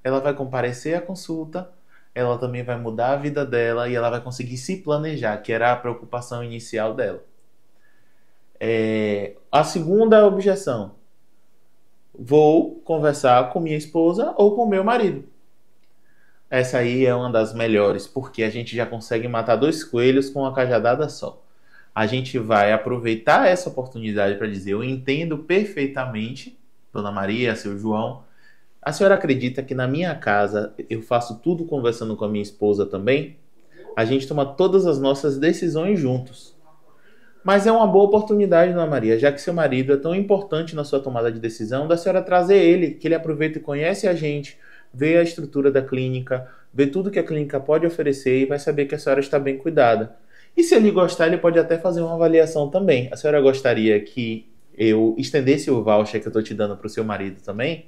Ela vai comparecer à consulta, ela também vai mudar a vida dela e ela vai conseguir se planejar, que era a preocupação inicial dela. A segunda objeção: vou conversar com minha esposa ou com meu marido. Essa aí é uma das melhores, porque a gente já consegue matar 2 coelhos com uma cajadada só. A gente vai aproveitar essa oportunidade para dizer: eu entendo perfeitamente, dona Maria, seu João, a senhora acredita que na minha casa eu faço tudo conversando com a minha esposa também? A gente toma todas as nossas decisões juntos. Mas é uma boa oportunidade, dona Maria, já que seu marido é tão importante na sua tomada de decisão, da senhora trazer ele, que ele aproveita e conhece a gente, vê a estrutura da clínica, vê tudo que a clínica pode oferecer e vai saber que a senhora está bem cuidada. E se ele gostar, ele pode até fazer uma avaliação também. A senhora gostaria que eu estendesse o voucher que eu estou te dando para o seu marido também?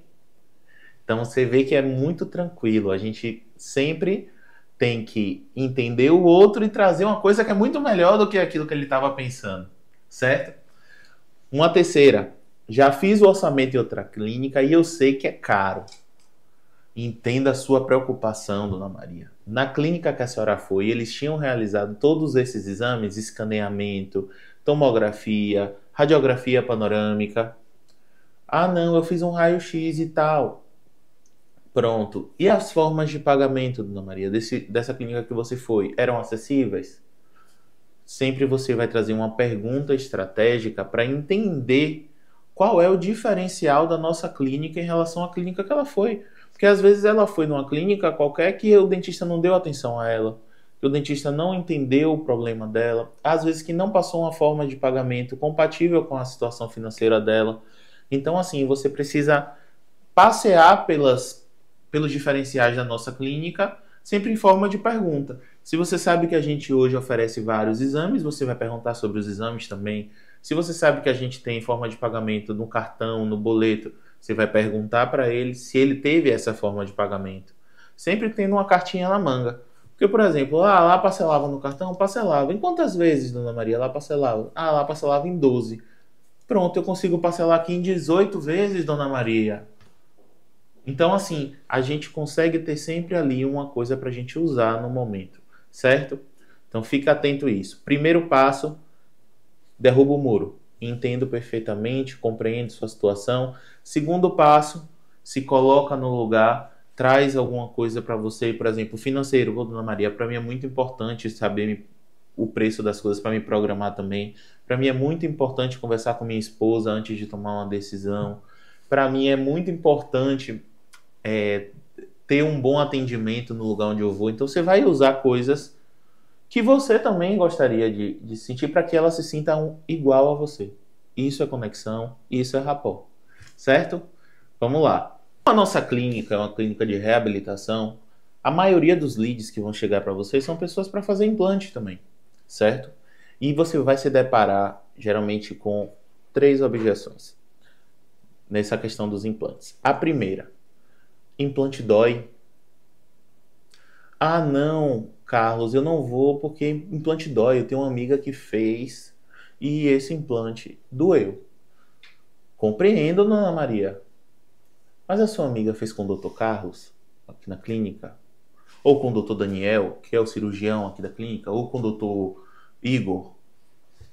Então você vê que é muito tranquilo. A gente sempre tem que entender o outro e trazer uma coisa que é muito melhor do que aquilo que ele estava pensando, certo? Uma terceira: já fiz o orçamento em outra clínica e eu sei que é caro. Entenda a sua preocupação, dona Maria. Na clínica que a senhora foi, eles tinham realizado todos esses exames: escaneamento, tomografia, radiografia panorâmica. Ah, não, eu fiz um raio-x e tal. Pronto. E as formas de pagamento, dona Maria, dessa clínica que você foi, eram acessíveis? Sempre você vai trazer uma pergunta estratégica para entender qual é o diferencial da nossa clínica em relação à clínica que ela foi. Porque às vezes ela foi numa clínica qualquer que o dentista não deu atenção a ela, que o dentista não entendeu o problema dela, às vezes que não passou uma forma de pagamento compatível com a situação financeira dela. Então, assim, você precisa passear pelos diferenciais da nossa clínica, sempre em forma de pergunta. Se você sabe que a gente hoje oferece vários exames, você vai perguntar sobre os exames também. Se você sabe que a gente tem forma de pagamento no cartão, no boleto, você vai perguntar para ele se ele teve essa forma de pagamento. Sempre tendo uma cartinha na manga. Porque, por exemplo, lá parcelava no cartão? Parcelava. Em quantas vezes, dona Maria, lá parcelava? Lá parcelava em 12. Pronto, eu consigo parcelar aqui em 18 vezes, dona Maria. Então, assim, a gente consegue ter sempre ali uma coisa para a gente usar no momento, certo? Então, fica atento a isso. Primeiro passo: derruba o muro. Entendo perfeitamente, compreendo sua situação. Segundo passo: se coloca no lugar, traz alguma coisa para você, por exemplo, financeiro. Ô, Dona Maria, para mim é muito importante saber o preço das coisas para me programar também. Para mim é muito importante conversar com minha esposa antes de tomar uma decisão. Para mim é muito importante ter um bom atendimento no lugar onde eu vou. Então você vai usar coisas que você também gostaria de sentir para que ela se sinta igual a você. Isso é conexão, isso é rapport. Certo? Vamos lá. A nossa clínica é uma clínica de reabilitação. A maioria dos leads que vão chegar para vocês são pessoas para fazer implante também. Certo? E você vai se deparar geralmente com 3 objeções nessa questão dos implantes. A primeira: implante dói. Ah, não, Carlos, eu não vou porque implante dói. Eu tenho uma amiga que fez e esse implante doeu. Compreendo, Dona Maria. Mas a sua amiga fez com o Dr. Carlos, aqui na clínica? Ou com o Dr. Daniel, que é o cirurgião aqui da clínica? Ou com o Dr. Igor?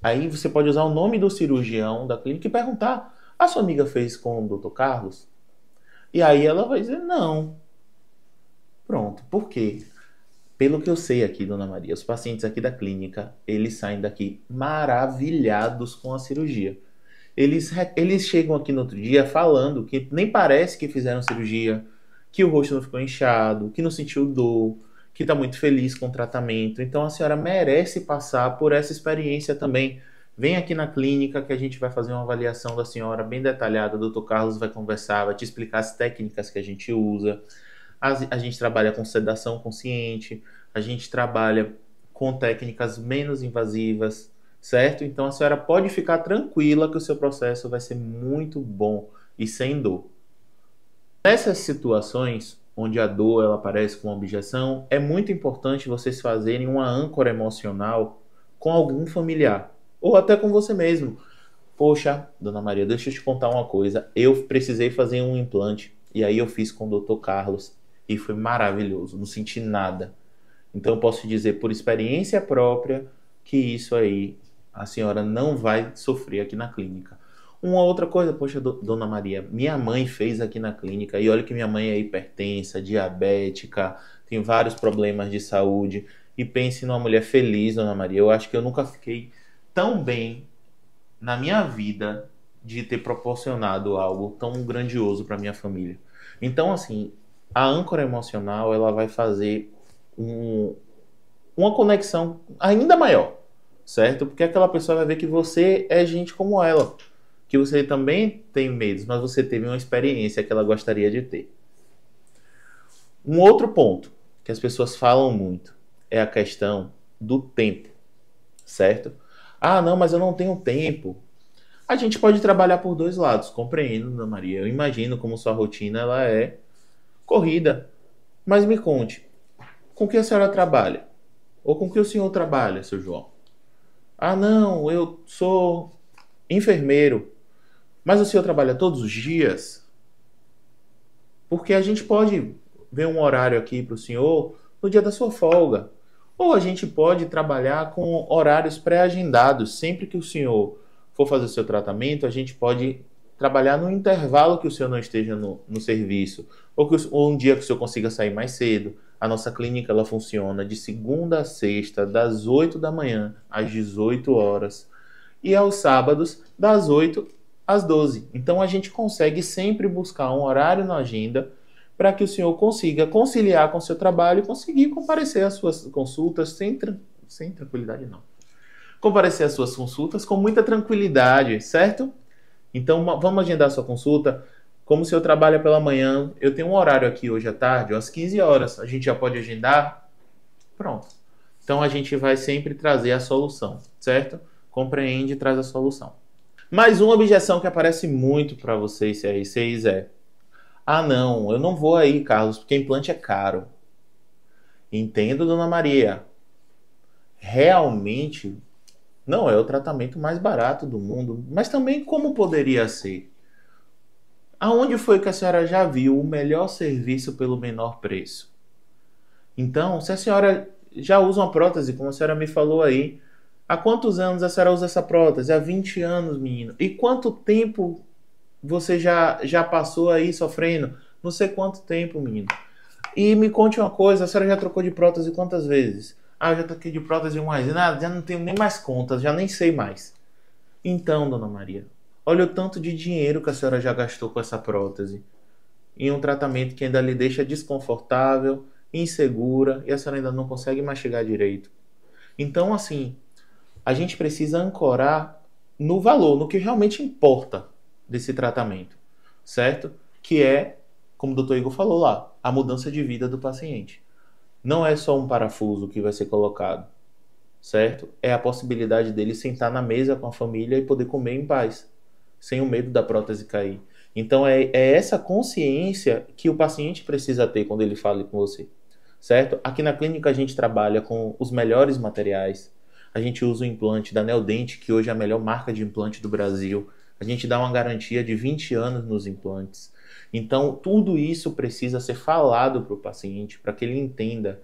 Aí você pode usar o nome do cirurgião da clínica e perguntar: a sua amiga fez com o Dr. Carlos? E aí ela vai dizer não. Pronto. Por quê? Pelo que eu sei aqui, Dona Maria, os pacientes aqui da clínica, eles saem daqui maravilhados com a cirurgia. Eles chegam aqui no outro dia falando que nem parece que fizeram cirurgia, que o rosto não ficou inchado, que não sentiu dor, que está muito feliz com o tratamento. Então a senhora merece passar por essa experiência também. Vem aqui na clínica que a gente vai fazer uma avaliação da senhora bem detalhada. O Dr. Carlos vai conversar, vai te explicar as técnicas que a gente usa. A gente trabalha com sedação consciente, a gente trabalha com técnicas menos invasivas, certo? Então a senhora pode ficar tranquila que o seu processo vai ser muito bom e sem dor. Nessas situações onde a dor ela aparece com objeção, é muito importante vocês fazerem uma âncora emocional com algum familiar ou até com você mesmo. Poxa, Dona Maria, deixa eu te contar uma coisa. Eu precisei fazer um implante e aí eu fiz com o Dr. Carlos e foi maravilhoso, não senti nada. Então eu posso dizer por experiência própria que isso aí a senhora não vai sofrer aqui na clínica. Uma outra coisa, poxa, Dona Maria, minha mãe fez aqui na clínica e olha que minha mãe é hipertensa, diabética, tem vários problemas de saúde e pense numa mulher feliz, Dona Maria. Eu acho que eu nunca fiquei tão bem na minha vida de ter proporcionado algo tão grandioso para minha família. Então, assim, a âncora emocional ela vai fazer uma conexão ainda maior, certo? Porque aquela pessoa vai ver que você é gente como ela, que você também tem medos, mas você teve uma experiência que ela gostaria de ter. Um outro ponto que as pessoas falam muito é a questão do tempo, certo? Ah, não, mas eu não tenho tempo. A gente pode trabalhar por 2 lados, compreendo, Dona Maria. Eu imagino como sua rotina ela é corrida. Mas me conte, com que a senhora trabalha? Ou com que o senhor trabalha, seu João? Ah, não, eu sou enfermeiro. Mas o senhor trabalha todos os dias? Porque a gente pode ver um horário aqui para o senhor no dia da sua folga. Ou a gente pode trabalhar com horários pré-agendados. Sempre que o senhor for fazer o seu tratamento, a gente pode trabalhar no intervalo que o senhor não esteja no serviço. Ou um dia que o senhor consiga sair mais cedo. A nossa clínica ela funciona de segunda a sexta, das 8 da manhã às 18 horas. E aos sábados, das 8 às 12. Então a gente consegue sempre buscar um horário na agenda para que o senhor consiga conciliar com o seu trabalho e conseguir comparecer às suas consultas sem tranquilidade, não. Comparecer às suas consultas com muita tranquilidade, certo? Então vamos agendar a sua consulta. Como o senhor trabalha pela manhã, eu tenho um horário aqui hoje à tarde, às 15 horas. A gente já pode agendar? Pronto. Então a gente vai sempre trazer a solução, certo? Compreende e traz a solução. Mais uma objeção que aparece muito para vocês, CR6, é: ah, não, eu não vou aí, Carlos, porque implante é caro. Entendo, Dona Maria. Realmente não é o tratamento mais barato do mundo, mas também como poderia ser? Aonde foi que a senhora já viu o melhor serviço pelo menor preço? Então, se a senhora já usa uma prótese, como a senhora me falou aí, há quantos anos a senhora usa essa prótese? Há 20 anos, menino. E quanto tempo você já passou aí sofrendo? Não sei quanto tempo, menino. E me conte uma coisa, a senhora já trocou de prótese quantas vezes? Ah, eu já troquei de prótese mais. Nada, já não tenho nem mais contas, já nem sei mais. Então, dona Maria, olha o tanto de dinheiro que a senhora já gastou com essa prótese. Em um tratamento que ainda lhe deixa desconfortável, insegura, e a senhora ainda não consegue mastigar direito. Então, assim, a gente precisa ancorar no valor, no que realmente importa desse tratamento, certo? Que é, como o doutor Igor falou lá, a mudança de vida do paciente. Não é só um parafuso que vai ser colocado, certo? É a possibilidade dele sentar na mesa com a família e poder comer em paz, sem o medo da prótese cair. Então é essa consciência que o paciente precisa ter quando ele fala com você, certo? Aqui na clínica a gente trabalha com os melhores materiais. A gente usa o implante da Neodent, que hoje é a melhor marca de implante do Brasil. A gente dá uma garantia de 20 anos nos implantes. Então, tudo isso precisa ser falado para o paciente, para que ele entenda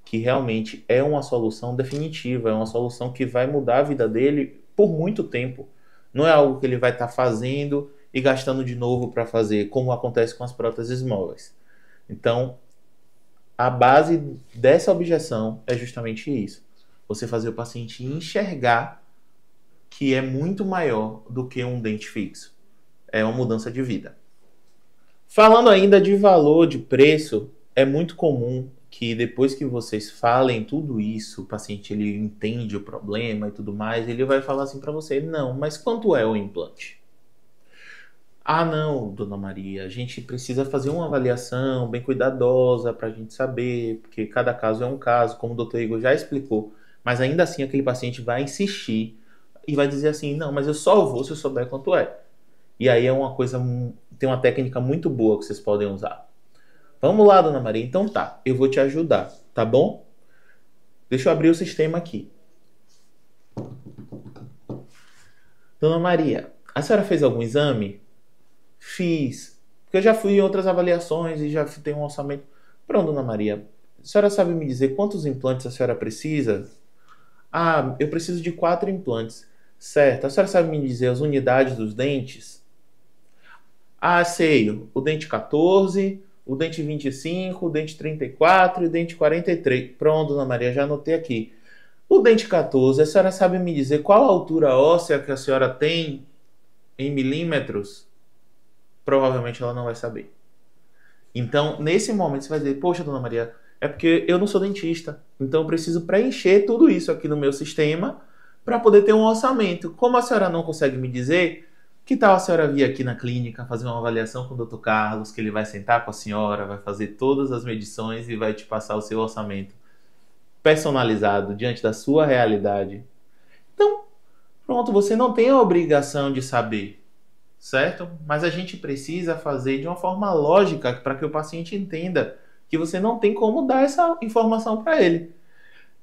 que realmente é uma solução definitiva, é uma solução que vai mudar a vida dele por muito tempo. Não é algo que ele vai estar fazendo e gastando de novo para fazer, como acontece com as próteses móveis. Então, a base dessa objeção é justamente isso. Você fazer o paciente enxergar que é muito maior do que um dente fixo. É uma mudança de vida. Falando ainda de valor, de preço, é muito comum que depois que vocês falem tudo isso, o paciente ele entende o problema e tudo mais, ele vai falar assim para você, não, mas quanto é o implante? Ah, não, dona Maria, a gente precisa fazer uma avaliação bem cuidadosa para a gente saber, porque cada caso é um caso, como o doutor Igor já explicou, mas ainda assim aquele paciente vai insistir e vai dizer assim, não, mas eu só vou se eu souber quanto é. E aí é uma coisa, tem uma técnica muito boa que vocês podem usar. Vamos lá, dona Maria, então tá, eu vou te ajudar, tá bom? Deixa eu abrir o sistema aqui. Dona Maria, a senhora fez algum exame? Fiz, porque eu já fui em outras avaliações e já tenho um orçamento. Pronto, dona Maria, a senhora sabe me dizer quantos implantes a senhora precisa? Ah, eu preciso de 4 implantes. Certo, a senhora sabe me dizer as unidades dos dentes? Ah, sei, o dente 14, o dente 25, o dente 34 e o dente 43. Pronto, dona Maria, já anotei aqui. O dente 14, a senhora sabe me dizer qual a altura óssea que a senhora tem em milímetros? Provavelmente ela não vai saber. Então, nesse momento, você vai dizer, poxa, dona Maria, é porque eu não sou dentista. Então, eu preciso preencher tudo isso aqui no meu sistema para poder ter um orçamento. Como a senhora não consegue me dizer, que tal a senhora vir aqui na clínica fazer uma avaliação com o Dr. Carlos, que ele vai sentar com a senhora, vai fazer todas as medições e vai te passar o seu orçamento personalizado diante da sua realidade. Então, pronto, você não tem a obrigação de saber, certo? Mas a gente precisa fazer de uma forma lógica para que o paciente entenda que você não tem como dar essa informação para ele.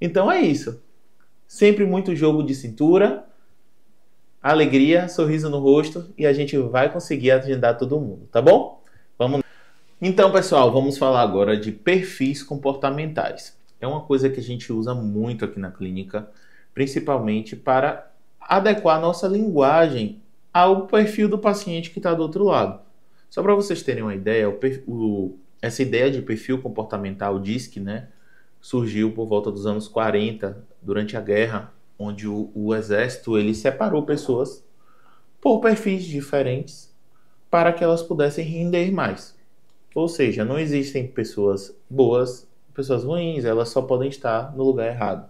Então é isso. Sempre muito jogo de cintura, alegria, sorriso no rosto e a gente vai conseguir agendar todo mundo, tá bom? Vamos. Então, pessoal, vamos falar agora de perfis comportamentais. É uma coisa que a gente usa muito aqui na clínica, principalmente para adequar a nossa linguagem ao perfil do paciente que está do outro lado. Só para vocês terem uma ideia, essa ideia de perfil comportamental DISC, né, surgiu por volta dos anos 40, durante a guerra, onde o exército ele separou pessoas por perfis diferentes para que elas pudessem render mais. Ou seja, não existem pessoas boas, pessoas ruins, elas só podem estar no lugar errado.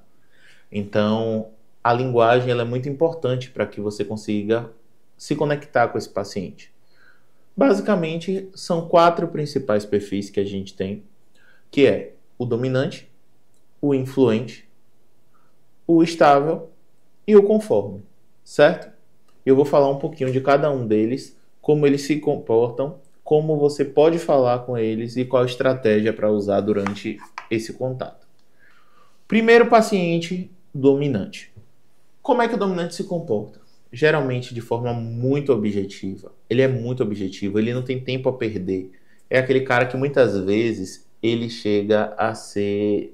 Então, a linguagem ela é muito importante para que você consiga se conectar com esse paciente. Basicamente, são 4 principais perfis que a gente tem, que é o dominante, o influente, o estável e o conforme, certo? Eu vou falar um pouquinho de cada um deles, como eles se comportam, como você pode falar com eles e qual estratégia para usar durante esse contato. Primeiro paciente, dominante. Como é que o dominante se comporta? Geralmente de forma muito objetiva. Ele é muito objetivo, ele não tem tempo a perder. É aquele cara que muitas vezes ele chega a ser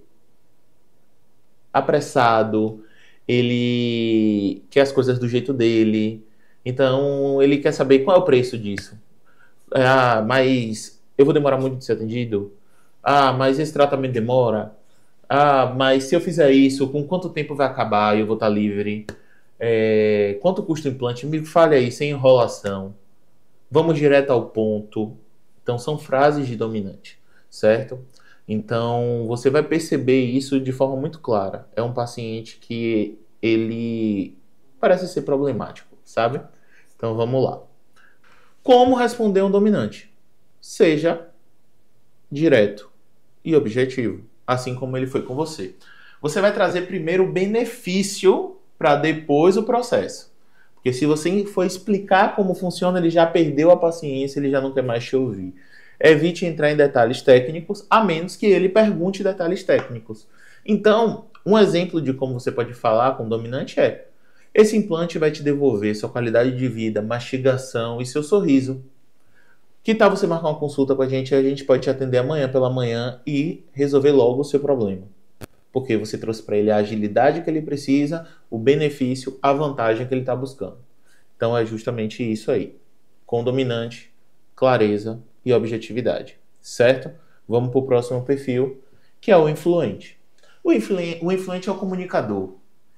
apressado, ele quer as coisas do jeito dele, então ele quer saber qual é o preço disso. Ah, mas eu vou demorar muito de ser atendido? Ah, mas esse tratamento demora. Ah, mas se eu fizer isso, com quanto tempo vai acabar e eu vou estar livre? Quanto custa o implante? Me fale aí, sem enrolação. Vamos direto ao ponto. Então, são frases de dominante, certo? Então, você vai perceber isso de forma muito clara. É um paciente que ele parece ser problemático, sabe? Então, vamos lá. Como responder um dominante? Seja direto e objetivo, assim como ele foi com você. Você vai trazer primeiro o benefício para depois o processo. Porque se você for explicar como funciona, ele já perdeu a paciência, ele já não quer mais te ouvir. Evite entrar em detalhes técnicos, a menos que ele pergunte detalhes técnicos. Então, um exemplo de como você pode falar com o dominante é: esse implante vai te devolver sua qualidade de vida, mastigação e seu sorriso. Que tal você marcar uma consulta com a gente pode te atender amanhã pela manhã e resolver logo o seu problema. Porque você trouxe para ele a agilidade que ele precisa, o benefício, a vantagem que ele está buscando. Então é justamente isso aí. Com dominante, clareza e objetividade. Certo? Vamos para o próximo perfil, que é o influente. O influente é o comunicador.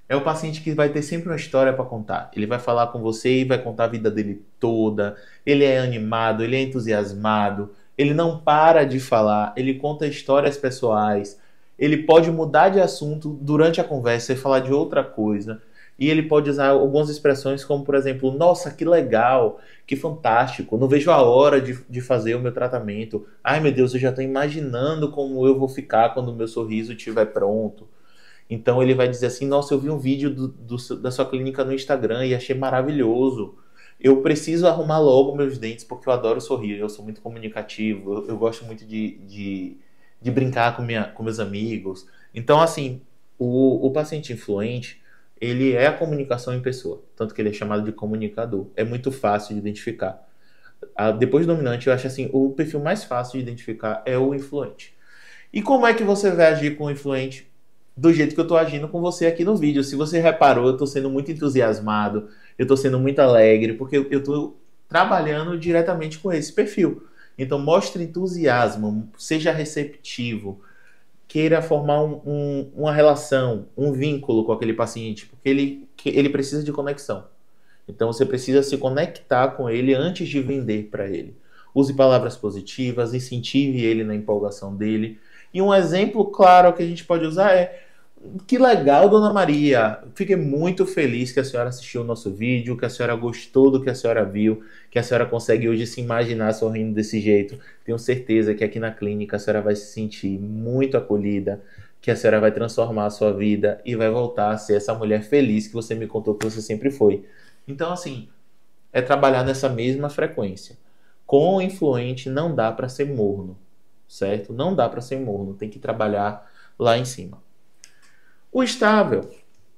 É o paciente que vai ter sempre uma história para contar. Ele vai falar com você e vai contar a vida dele toda. Ele é animado, ele é entusiasmado. Ele não para de falar. Ele conta histórias pessoais. Ele pode mudar de assunto durante a conversa e falar de outra coisa. E ele pode usar algumas expressões como, por exemplo, nossa, que legal, que fantástico, não vejo a hora de fazer o meu tratamento. Ai, meu Deus, eu já estou imaginando como eu vou ficar quando o meu sorriso estiver pronto. Então ele vai dizer assim, nossa, eu vi um vídeo da sua clínica no Instagram e achei maravilhoso. Eu preciso arrumar logo meus dentes porque eu adoro sorrir, eu sou muito comunicativo, eu gosto muito de brincar com meus amigos. Então, assim, o paciente influente, ele é a comunicação em pessoa, tanto que ele é chamado de comunicador. É muito fácil de identificar. Depois do dominante, eu acho assim, o perfil mais fácil de identificar é o influente. E como é que você vai agir com o influente? Do jeito que eu estou agindo com você aqui no vídeo. Se você reparou, eu estou sendo muito entusiasmado, eu estou sendo muito alegre, porque eu estou trabalhando diretamente com esse perfil. Então, mostre entusiasmo, seja receptivo, queira formar uma relação, um vínculo com aquele paciente, porque ele precisa de conexão. Então, você precisa se conectar com ele antes de vender para ele. Use palavras positivas, incentive ele na empolgação dele. E um exemplo claro que a gente pode usar é: que legal, Dona Maria. Fiquei muito feliz que a senhora assistiu o nosso vídeo, que a senhora gostou do que a senhora viu, que a senhora consegue hoje se imaginar sorrindo desse jeito. Tenho certeza que aqui na clínica a senhora vai se sentir muito acolhida, que a senhora vai transformar a sua vida e vai voltar a ser essa mulher feliz que você me contou que você sempre foi. Então, assim, é trabalhar nessa mesma frequência. Com o influente não dá para ser morno, certo? Não dá para ser morno, tem que trabalhar lá em cima. O estável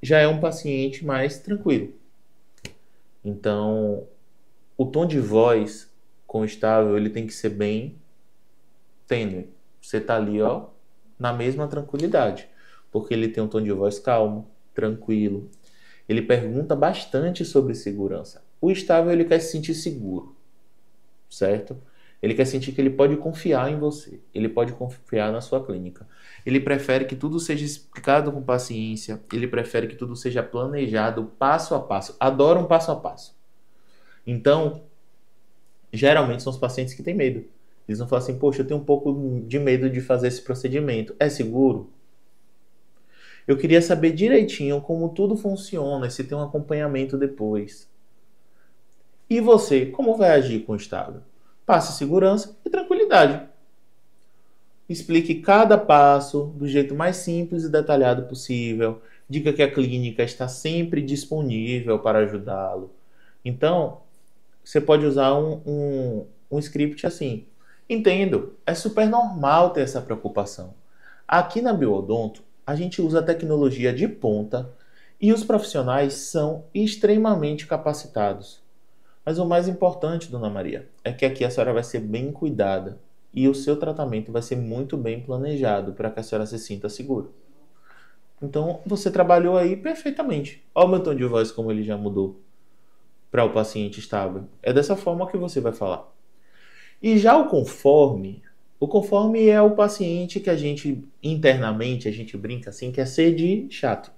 já é um paciente mais tranquilo. Então, o tom de voz com o estável, ele tem que ser bem tênue. Você tá ali, ó, na mesma tranquilidade, porque ele tem um tom de voz calmo, tranquilo. Ele pergunta bastante sobre segurança. O estável, ele quer se sentir seguro, certo? Ele quer sentir que ele pode confiar em você. Ele pode confiar na sua clínica. Ele prefere que tudo seja explicado com paciência. Ele prefere que tudo seja planejado passo a passo. Adora um passo a passo. Então, geralmente são os pacientes que têm medo. Eles vão falar assim, poxa, eu tenho um pouco de medo de fazer esse procedimento. É seguro? Eu queria saber direitinho como tudo funciona e se tem um acompanhamento depois. E você, como vai agir com o estável? Passe segurança e tranquilidade. Explique cada passo do jeito mais simples e detalhado possível. Diga que a clínica está sempre disponível para ajudá-lo. Então, você pode usar um script assim. Entendo, é super normal ter essa preocupação. Aqui na Biodonto, a gente usa tecnologia de ponta e os profissionais são extremamente capacitados. Mas o mais importante, Dona Maria, é que aqui a senhora vai ser bem cuidada e o seu tratamento vai ser muito bem planejado para que a senhora se sinta segura. Então, você trabalhou aí perfeitamente. Olha o meu tom de voz como ele já mudou para o paciente estável. É dessa forma que você vai falar. E já o conforme O conforme é o paciente que a gente, internamente, a gente brinca assim, quer ser de chato.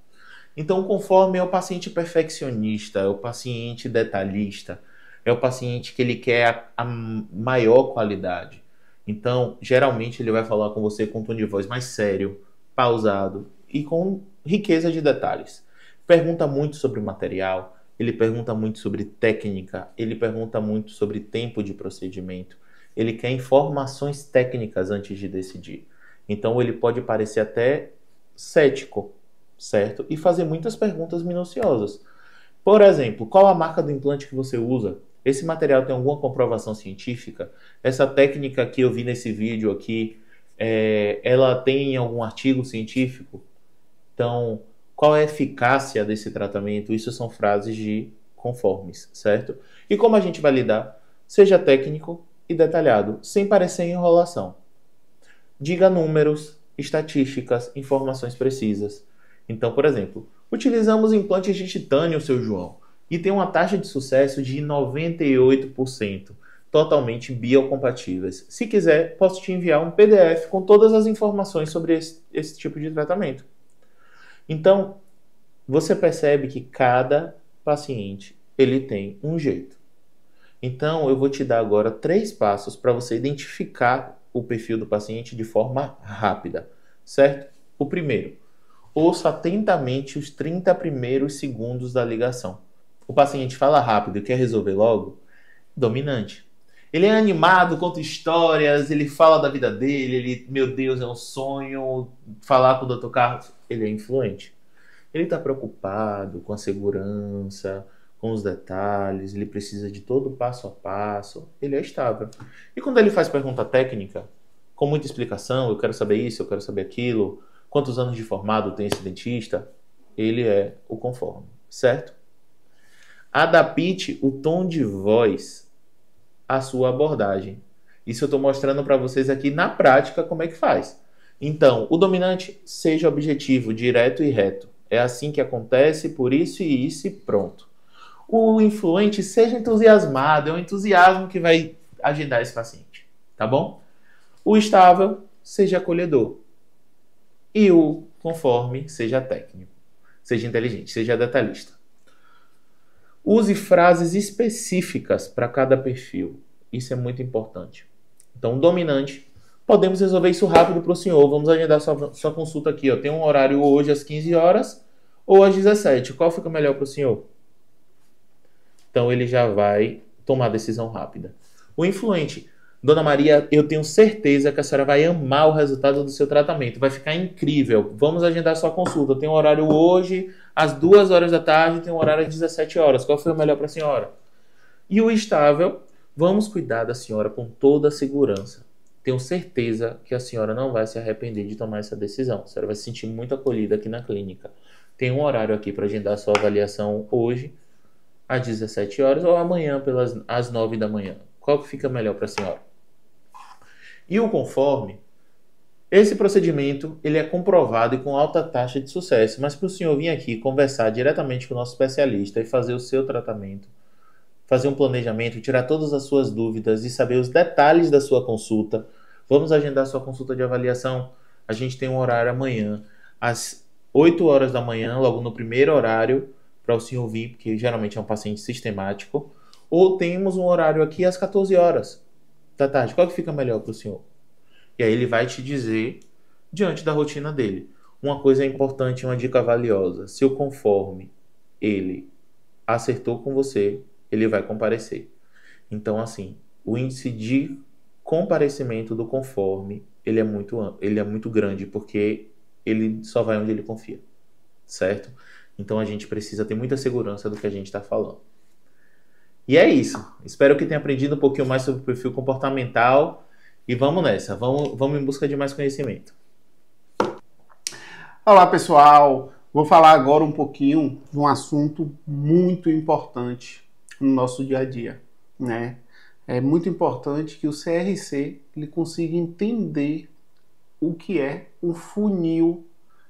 Então, o conforme é o paciente perfeccionista, é o paciente detalhista, é o paciente que ele quer a maior qualidade. Então, geralmente, ele vai falar com você com um tom de voz mais sério, pausado e com riqueza de detalhes. Pergunta muito sobre o material, ele pergunta muito sobre técnica, ele pergunta muito sobre tempo de procedimento. Ele quer informações técnicas antes de decidir. Então, ele pode parecer até cético, certo? E fazer muitas perguntas minuciosas. Por exemplo, qual a marca do implante que você usa? Esse material tem alguma comprovação científica? Essa técnica que eu vi nesse vídeo aqui, ela tem algum artigo científico? Então, qual é a eficácia desse tratamento? Isso são frases de conformes, certo? E como a gente vai lidar? Seja técnico e detalhado, sem parecer enrolação. Diga números, estatísticas, informações precisas. Então, por exemplo, utilizamos implantes de titânio, seu João, e tem uma taxa de sucesso de 98%, totalmente biocompatíveis. Se quiser, posso te enviar um PDF com todas as informações sobre esse tipo de tratamento. Então, você percebe que cada paciente ele tem um jeito. Então, eu vou te dar agora 3 passos para você identificar o perfil do paciente de forma rápida, certo? O primeiro, ouça atentamente os 30 primeiros segundos da ligação. O paciente fala rápido e quer resolver logo? Dominante. Ele é animado, conta histórias, ele fala da vida dele, meu Deus, é um sonho falar com o Dr. Carlos. Ele é influente. Ele está preocupado com a segurança, com os detalhes, ele precisa de todo o passo a passo, ele é estável. E quando ele faz pergunta técnica, com muita explicação, eu quero saber isso, eu quero saber aquilo, quantos anos de formado tem esse dentista, ele é o conforme, certo? Adapte o tom de voz à sua abordagem. Isso eu estou mostrando para vocês aqui na prática como é que faz. Então, o dominante, seja objetivo, direto e reto. É assim que acontece, por isso e isso e pronto. O influente, seja entusiasmado, é o entusiasmo que vai agendar esse paciente, tá bom? O estável, seja acolhedor. E o conforme, seja técnico, seja inteligente, seja detalhista. Use frases específicas para cada perfil. Isso é muito importante. Então, dominante, podemos resolver isso rápido para o senhor. Vamos agendar sua consulta aqui. Tem um horário hoje às 15 horas ou às 17. Qual fica melhor para o senhor? Então, ele já vai tomar decisão rápida. O influente, Dona Maria, eu tenho certeza que a senhora vai amar o resultado do seu tratamento. Vai ficar incrível. Vamos agendar sua consulta. Tem um horário hoje às 2 horas da tarde, tem um horário às 17 horas. Qual foi o melhor para a senhora? E o estável, vamos cuidar da senhora com toda a segurança. Tenho certeza que a senhora não vai se arrepender de tomar essa decisão. A senhora vai se sentir muito acolhida aqui na clínica. Tem um horário aqui para agendar sua avaliação hoje, às 17 horas, ou amanhã às 9 da manhã. Qual que fica melhor para a senhora? E o conforme, esse procedimento ele é comprovado e com alta taxa de sucesso. Mas para o senhor vir aqui conversar diretamente com o nosso especialista e fazer o seu tratamento, fazer um planejamento, tirar todas as suas dúvidas e saber os detalhes da sua consulta. Vamos agendar sua consulta de avaliação. A gente tem um horário amanhã, às 8 horas da manhã, logo no primeiro horário, para o senhor vir, porque geralmente é um paciente sistemático. Ou temos um horário aqui às 14 horas da tarde. Qual que fica melhor para o senhor? E aí ele vai te dizer, diante da rotina dele. Uma coisa importante, uma dica valiosa. Se o conforme ele acertou com você, ele vai comparecer. Então, assim, o índice de comparecimento do conforme, ele é muito grande, porque ele só vai onde ele confia, certo? Então, a gente precisa ter muita segurança do que a gente está falando. E é isso. Espero que tenha aprendido um pouquinho mais sobre o perfil comportamental e vamos nessa. Vamos em busca de mais conhecimento. Olá, pessoal. Vou falar agora um pouquinho de um assunto muito importante no nosso dia a dia, né? É muito importante que o CRC ele consiga entender o que é um funil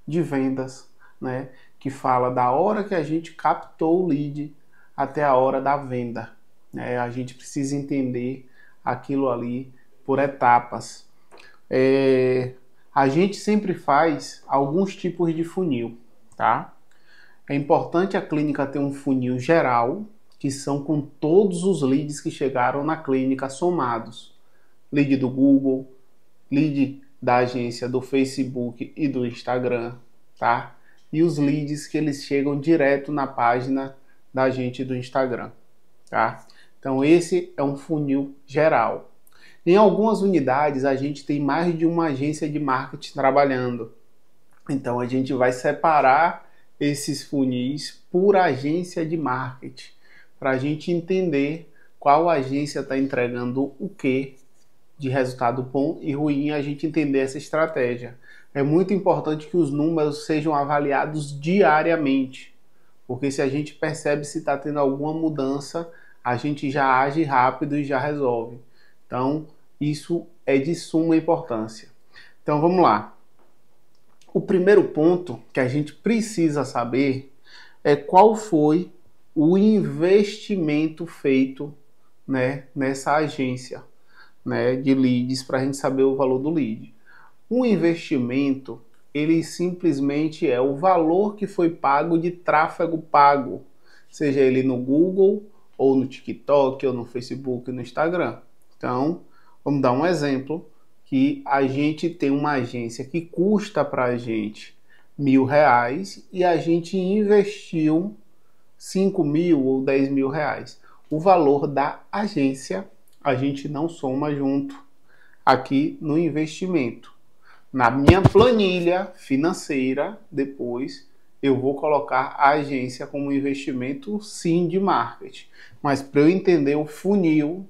de vendas, né? Que fala da hora que a gente captou o lead até a hora da venda, né? A gente precisa entender aquilo ali por etapas. A gente sempre faz alguns tipos de funil, tá? É importante a clínica ter um funil geral, que são com todos os leads que chegaram na clínica somados. Lead do Google, lead da agência do Facebook e do Instagram, tá? E os leads que eles chegam direto na página da gente do Instagram, tá? Então esse é um funil geral. Em algumas unidades a gente tem mais de uma agência de marketing trabalhando. Então a gente vai separar esses funis por agência de marketing, para a gente entender qual agência está entregando o que de resultado bom e ruim, a gente entender essa estratégia. É muito importante que os números sejam avaliados diariamente, porque se a gente percebe se está tendo alguma mudança, a gente já age rápido e já resolve. Então, isso é de suma importância. Então, vamos lá. O primeiro ponto que a gente precisa saber é qual foi o investimento feito, né, nessa agência, né, de leads, para a gente saber o valor do lead. Um investimento, ele simplesmente é o valor que foi pago de tráfego pago, seja ele no Google, ou no TikTok, ou no Facebook, no Instagram. Então, vamos dar um exemplo, que a gente tem uma agência que custa para a gente R$1.000 e a gente investiu 5.000 ou 10.000 reais. O valor da agência a gente não soma junto aqui no investimento. Na minha planilha financeira, depois eu vou colocar a agência como investimento sim de marketing. Mas para eu entender o funil,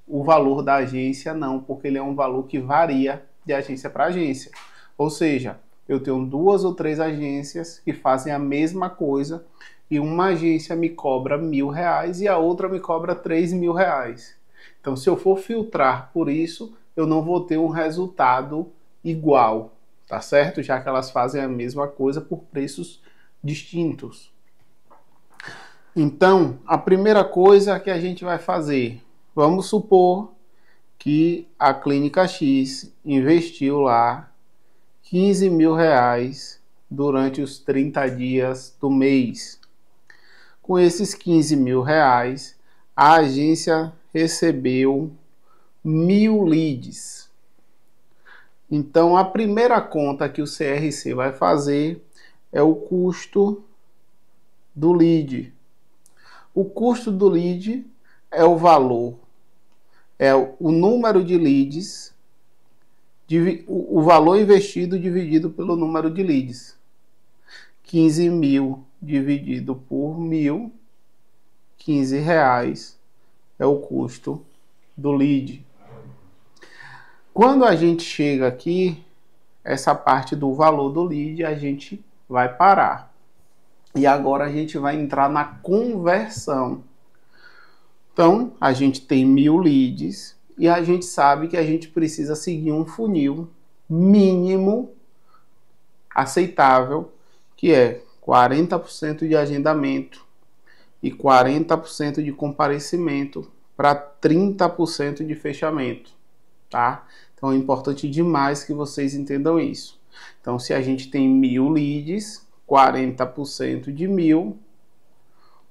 o valor da agência não, porque ele é um valor que varia de agência para agência. Ou seja, eu tenho 2 ou 3 agências que fazem a mesma coisa e uma agência me cobra R$1.000 e a outra me cobra R$3.000. Então, se eu for filtrar por isso, eu não vou ter um resultado igual, tá certo? Já que elas fazem a mesma coisa por preços distintos. Então, a primeira coisa que a gente vai fazer, vamos supor que a Clínica X investiu lá R$15.000 durante os 30 dias do mês. Com esses R$15.000, a agência recebeu 1.000 leads. Então, a primeira conta que o CRC vai fazer é o custo do lead. O custo do lead é o valor, é o número de leads, o valor investido dividido pelo número de leads. 15.000 dividido por 1.000, R$15 é o custo do lead. Quando a gente chega aqui, essa parte do valor do lead, a gente vai parar. E agora a gente vai entrar na conversão. Então, a gente tem 1.000 leads e a gente sabe que a gente precisa seguir um funil mínimo aceitável, que é 40% de agendamento e 40% de comparecimento para 30% de fechamento, tá? Então é importante demais que vocês entendam isso. Então, se a gente tem 1.000 leads, 40% de 1.000,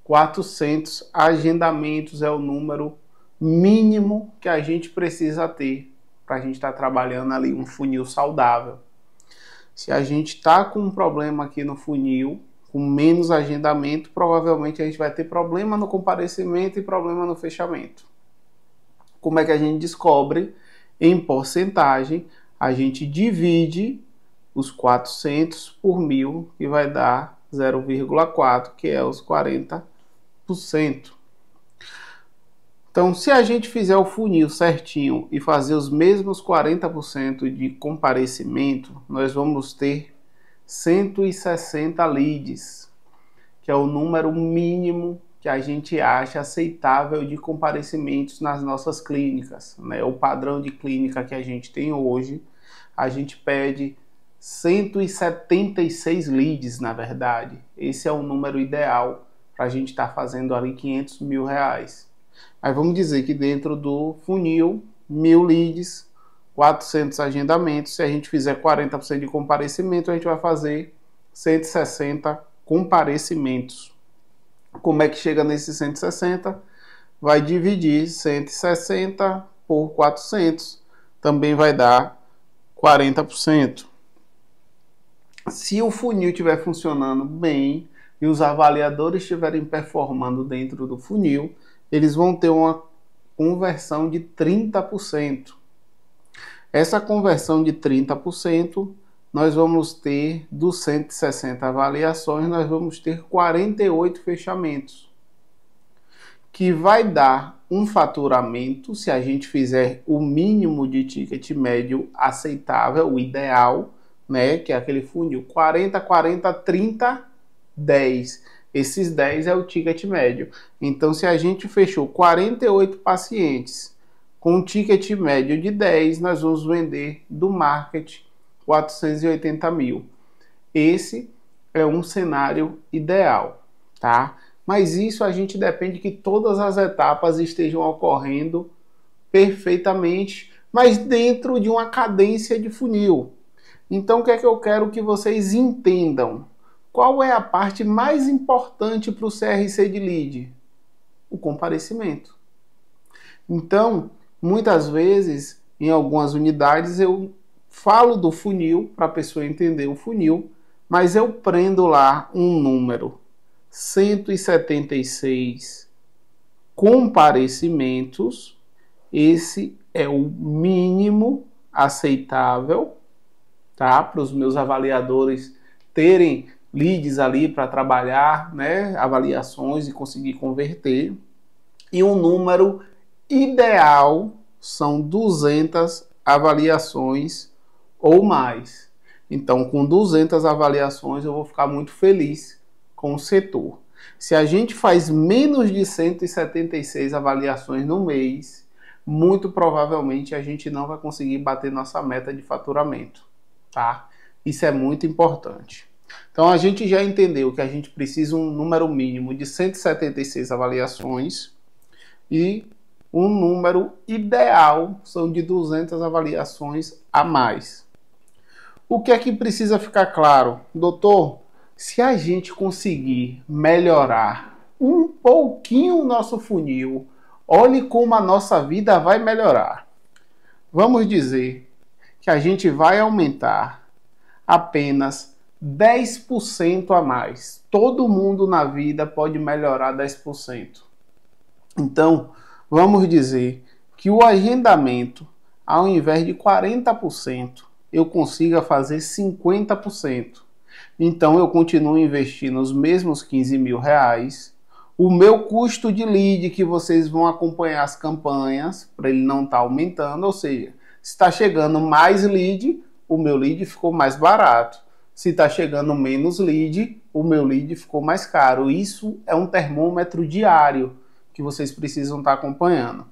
400 agendamentos é o número mínimo que a gente precisa ter para a gente estar trabalhando ali um funil saudável. Se a gente está com um problema aqui no funil, com menos agendamento, provavelmente a gente vai ter problema no comparecimento e problema no fechamento. Como é que a gente descobre? Em porcentagem, a gente divide os 400 por 1.000, que vai dar 0,4, que é os 40%. Então, se a gente fizer o funil certinho e fazer os mesmos 40% de comparecimento, nós vamos ter 160 leads, que é o número mínimo que a gente acha aceitável de comparecimentos nas nossas clínicas, né? O padrão de clínica que a gente tem hoje, a gente pede 176 leads, na verdade. Esse é o número ideal para a gente estar fazendo ali R$500.000. Aí vamos dizer que dentro do funil, 1.000 leads, 400 agendamentos. Se a gente fizer 40% de comparecimento, a gente vai fazer 160 comparecimentos. Como é que chega nesses 160? Vai dividir 160 por 400. Também vai dar 40%. Se o funil estiver funcionando bem e os avaliadores estiverem performando dentro do funil, eles vão ter uma conversão de 30%. Essa conversão de 30%, nós vamos ter, dos 160 avaliações, nós vamos ter 48 fechamentos, que vai dar um faturamento, se a gente fizer o mínimo de ticket médio aceitável, o ideal, né, que é aquele funil 40, 40, 30, 10. Esses 10 é o ticket médio. Então, se a gente fechou 48 pacientes com um ticket médio de 10, nós vamos vender do market 480 mil. Esse é um cenário ideal, tá? Mas isso a gente depende que todas as etapas estejam ocorrendo perfeitamente, mas dentro de uma cadência de funil. Então, o que é que eu quero que vocês entendam? Qual é a parte mais importante para o CRC de lead? O comparecimento. Então, muitas vezes, em algumas unidades, eu falo do funil para a pessoa entender o funil, mas eu prendo lá um número, 176 comparecimentos. Esse é o mínimo aceitável, tá? Para os meus avaliadores terem leads ali para trabalhar, né? Avaliações e conseguir converter. E um número ideal são 200 avaliações ou mais. Então, com 200 avaliações, eu vou ficar muito feliz com o setor. Se a gente faz menos de 176 avaliações no mês, muito provavelmente a gente não vai conseguir bater nossa meta de faturamento, tá? Isso é muito importante. Então, a gente já entendeu que a gente precisa um número mínimo de 176 avaliações e um número ideal são de 200 avaliações a mais. O que é que precisa ficar claro? Doutor, se a gente conseguir melhorar um pouquinho o nosso funil, olhe como a nossa vida vai melhorar. Vamos dizer que a gente vai aumentar apenas 10% a mais. Todo mundo na vida pode melhorar 10%. Então, vamos dizer que o agendamento, ao invés de 40%, eu consiga fazer 50%. Então, eu continuo investindo os mesmos 15 mil reais. O meu custo de lead, que vocês vão acompanhar as campanhas, para ele não estar aumentando, ou seja, se está chegando mais lead, o meu lead ficou mais barato. Se está chegando menos lead, o meu lead ficou mais caro. Isso é um termômetro diário que vocês precisam estar acompanhando.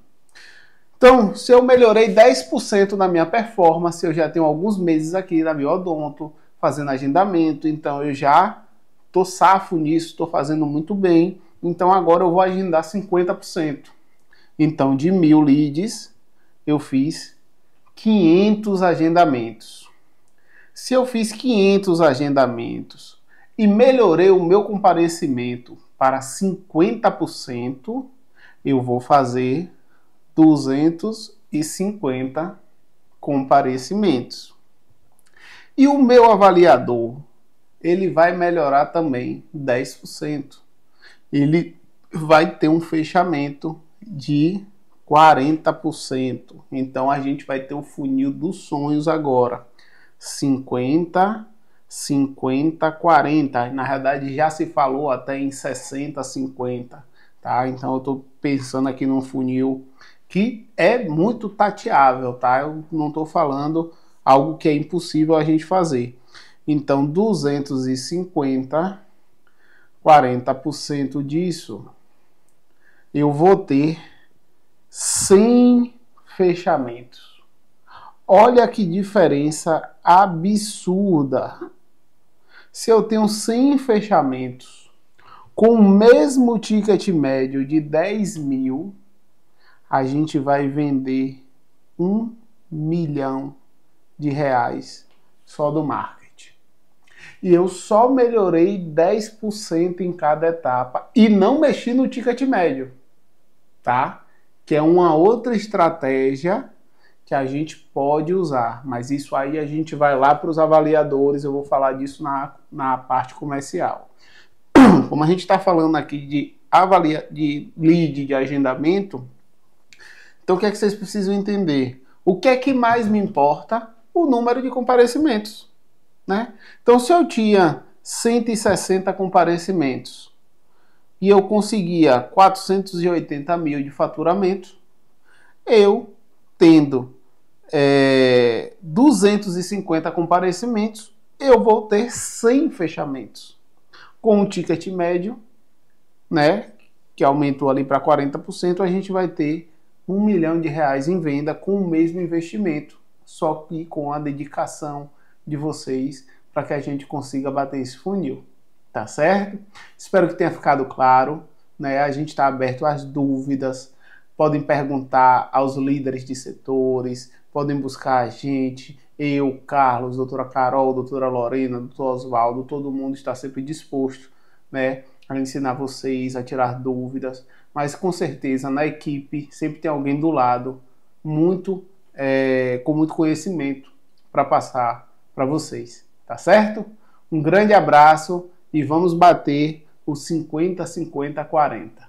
Então, se eu melhorei 10% na minha performance, eu já tenho alguns meses aqui na Biodonto fazendo agendamento, então eu já estou safo nisso, estou fazendo muito bem. Então agora eu vou agendar 50%. Então de 1000 leads, eu fiz 500 agendamentos. Se eu fiz 500 agendamentos e melhorei o meu comparecimento para 50%, eu vou fazer 250 comparecimentos. E o meu avaliador, ele vai melhorar também 10%. Ele vai ter um fechamento de 40%. Então a gente vai ter o funil dos sonhos agora. 50, 50, 40. Na realidade já se falou até em 60, 50. Tá? Então eu estou pensando aqui num funil que é muito tateável, tá? Eu não estou falando algo que é impossível a gente fazer. Então 250, 40% disso, eu vou ter 100 fechamentos. Olha que diferença absurda. Se eu tenho 100 fechamentos com o mesmo ticket médio de 10 mil, a gente vai vender um milhão de reais só do marketing. E eu só melhorei 10% em cada etapa e não mexi no ticket médio, tá? Que é uma outra estratégia que a gente pode usar, mas isso aí a gente vai lá para os avaliadores, eu vou falar disso na parte comercial. Como a gente está falando aqui de lead, de agendamento, então o que é que vocês precisam entender? O que é que mais me importa? O número de comparecimentos, né? Então se eu tinha 160 comparecimentos e eu conseguia 480 mil de faturamento, eu tendo 250 comparecimentos, eu vou ter 100 fechamentos. Com o ticket médio, né, que aumentou ali para 40%, a gente vai ter R$1 milhão em venda com o mesmo investimento, só que com a dedicação de vocês para que a gente consiga bater esse funil. Tá certo? Espero que tenha ficado claro, né? A gente está aberto às dúvidas. Podem perguntar aos líderes de setores, podem buscar a gente, eu, Carlos, doutora Carol, doutora Lorena, doutor Oswaldo, todo mundo está sempre disposto, né, a ensinar vocês, a tirar dúvidas, mas com certeza na equipe sempre tem alguém do lado com muito conhecimento para passar para vocês, tá certo? Um grande abraço e vamos bater os 50, 50, 40.